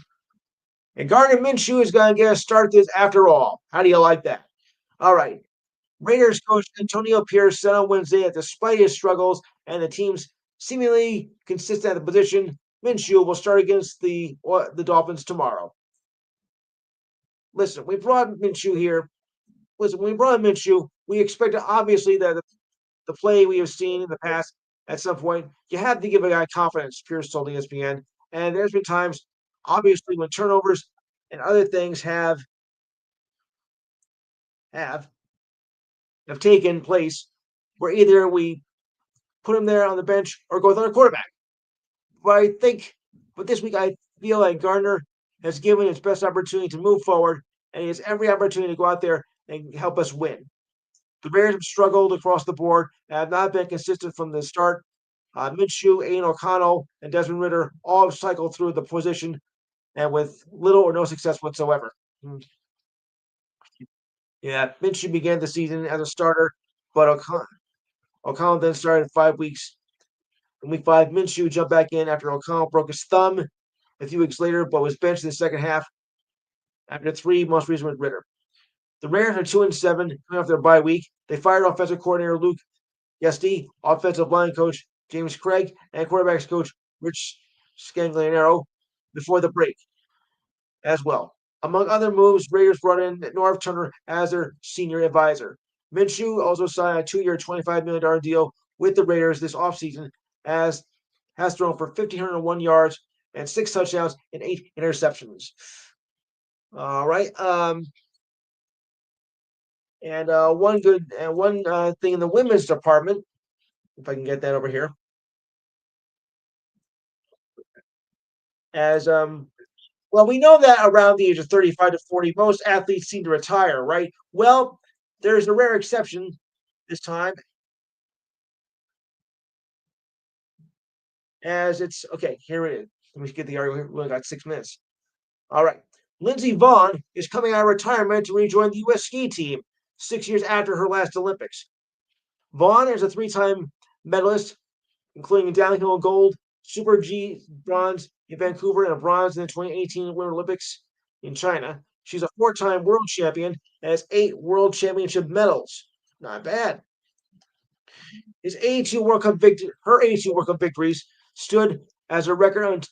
And Gardner Minshew is going to get a start this after all. How do you like that? All right. Raiders coach Antonio Pierce said on Wednesday that despite his struggles and the team's seemingly consistent at the position, Minshew will start against the Dolphins tomorrow. Listen, we brought Minshew here. Listen, when we brought in Minshew, we expected obviously that the play we have seen in the past at some point, you have to give a guy confidence, Pierce told ESPN. And there's been times, obviously, when turnovers and other things have have have taken place where either we put him there on the bench or go with another quarterback. But I think, but this week I feel like Gardner has given his best opportunity to move forward, and he has every opportunity to go out there and help us win. The Bears have struggled across the board and have not been consistent from the start. Minshew, Aiden O'Connell, and Desmond Ritter all have cycled through the position and with little or no success whatsoever. Yeah, Minshew began the season as a starter, but O'Connell then started 5 weeks. In week 5, Minshew jumped back in after O'Connell broke his thumb a few weeks later, but was benched in the second half after 3 most recent with Ritter. The Rams are 2-7 coming off their bye week. They fired offensive coordinator Luke Yesti, offensive line coach James Craig, and quarterbacks coach Rich Scanglianero before the break as well. Among other moves, Raiders brought in Norv Turner as their senior advisor. Minshew also signed a 2-year, $25 million deal with the Raiders this offseason, as has thrown for 1,501 yards and 6 touchdowns and 8 interceptions. All right. And one thing in the women's department, if I can get that over here, as well, we know that around the age of 35 to 40, most athletes seem to retire, right? Well, there's a rare exception this time, as it's okay. Here it is. Let me get the argument. We only got 6 minutes. All right. Lindsey Vonn is coming out of retirement to rejoin the U.S. ski team 6 years after her last Olympics. Vonn is a 3-time medalist, including downhill gold, Super G bronze in Vancouver, and a bronze in the 2018 Winter Olympics in China. She's a 4-time world champion and has 8 world championship medals. Not bad. Her 82 World Cup victories stood as a record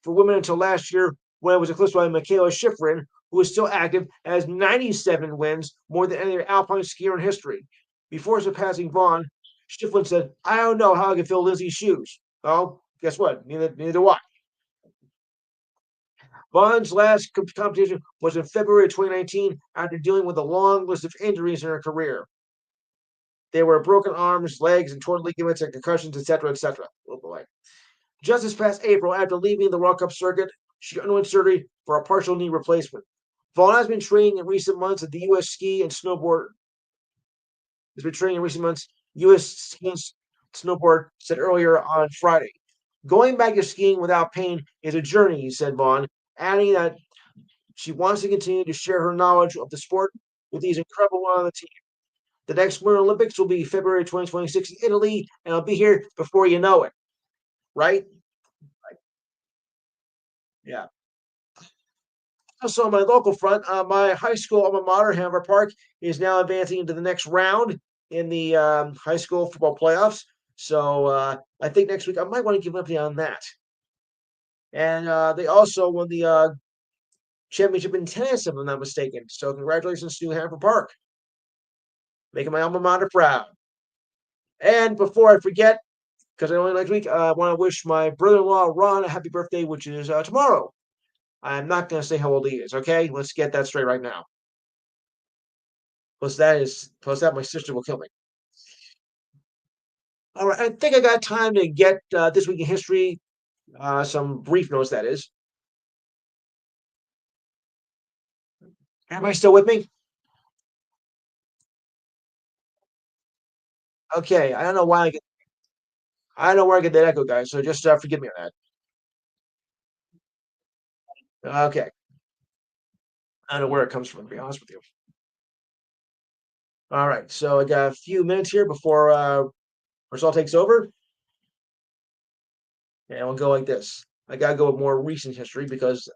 for women until last year, when it was eclipsed by Mikaela Shiffrin, who is still active and has 97 wins, more than any other alpine skier in history. Before surpassing Vonn, Shiffrin said, "I don't know how I can fill Lindsay's shoes." Oh, guess what? Neither do I. Vonn's last competition was in February 2019 after dealing with a long list of injuries in her career. They were broken arms, legs, and torn ligaments and concussions, etc., etc. Oh boy. Just this past April, after leaving the World Cup circuit, she underwent surgery for a partial knee replacement. Vonn has been training in recent months at the U.S. Ski and Snowboard. Has been training in recent months. U.S. Ski and Snowboard said earlier on Friday. Going back to skiing without pain is a journey, he said Vonn, adding that she wants to continue to share her knowledge of the sport with these incredible women on the team. The next Winter Olympics will be February 2026 in Italy, and I'll be here before you know it. Right? Yeah. Also, on my local front, my high school alma mater, Hanover Park, is now advancing into the next round in the high school football playoffs. So I think next week I might want to give an update on that. And they also won the championship in tennis, if I'm not mistaken. So congratulations to Hanover Park, making my alma mater proud. And before I forget, because I only next week, I want to wish my brother-in-law Ron a happy birthday, which is tomorrow. I'm not going to say how old he is. Okay, let's get that straight right now. Plus that my sister will kill me. All right, I think I got time to get this week in history. Some brief notes, that is. Am I still with me? Okay, I don't know why I don't know where I get that echo, guys. So just forgive me on that. Okay, I don't know where it comes from, to be honest with you. All right, so I got a few minutes here before result takes over, and we'll go like this. I gotta go with more recent history because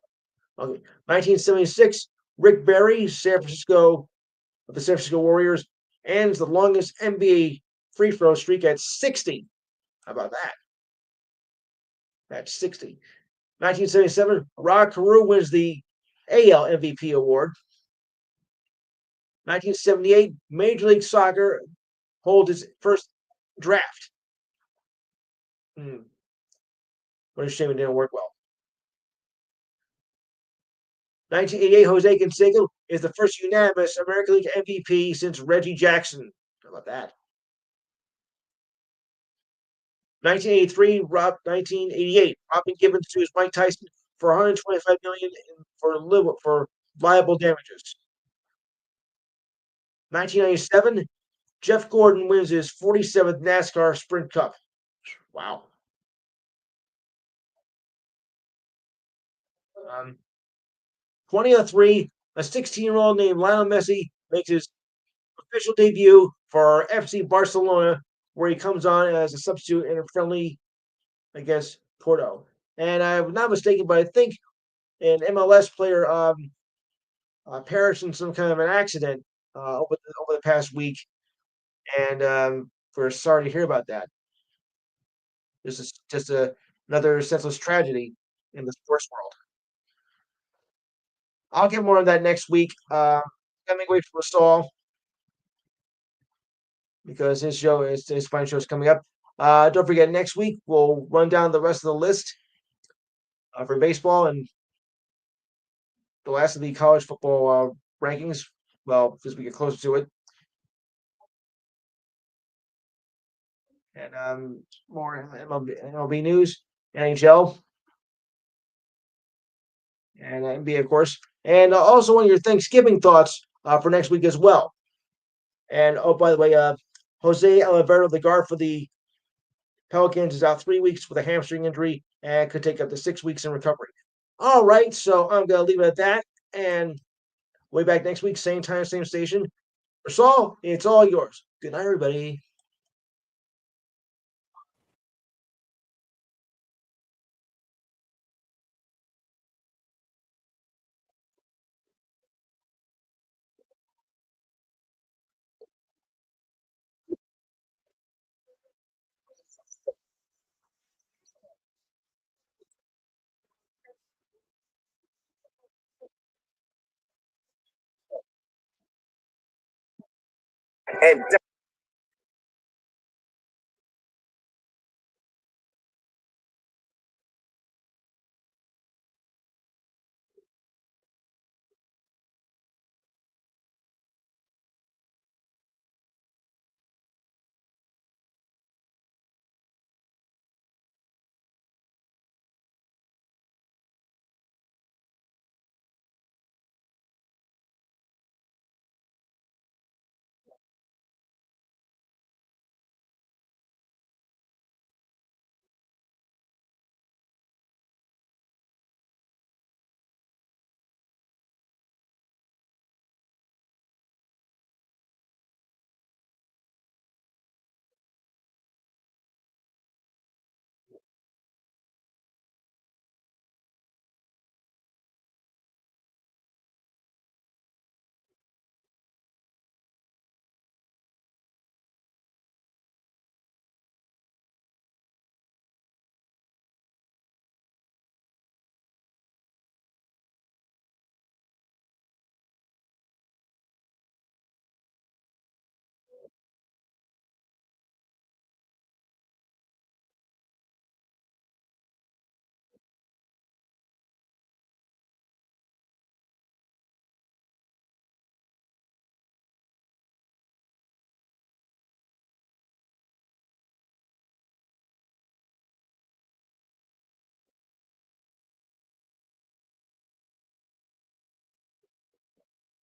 1976, Rick Barry, of the San Francisco Warriors, ends the longest NBA free throw streak at 60. How about that? That's 60. 1977, Rod Carew wins the AL MVP award. 1978, Major League Soccer holds its first draft. What a shame it didn't work well. 1988, Jose Canseco is the first unanimous American League MVP since Reggie Jackson. How about that? 1983, 1988, Robin Gibbons sues Mike Tyson for 125 million for liable damages. 1997, Jeff Gordon wins his 47th NASCAR Sprint Cup. Wow. 2003, a 16-year-old named Lionel Messi makes his official debut for FC Barcelona, where he comes on as a substitute in a friendly against Porto. And I'm not mistaken, but I think an MLS player perished in some kind of an accident over the past week, and we're sorry to hear about that. This is just another senseless tragedy in the sports world. I'll get more on that next week. Let me wait for Saul because his fine show is coming up. Don't forget, next week we'll run down the rest of the list for baseball and the last of the college football rankings. Well, as we get closer to it, and more MLB news, NHL, and NBA, of course, and also on your Thanksgiving thoughts for next week as well. And oh, by the way, Jose Alvarado, the guard for the Pelicans, is out 3 weeks with a hamstring injury and could take up to 6 weeks in recovery. All right, so I'm gonna leave it at that, and way back next week, same time, same station. For Saul, it's all yours. Good night, everybody. And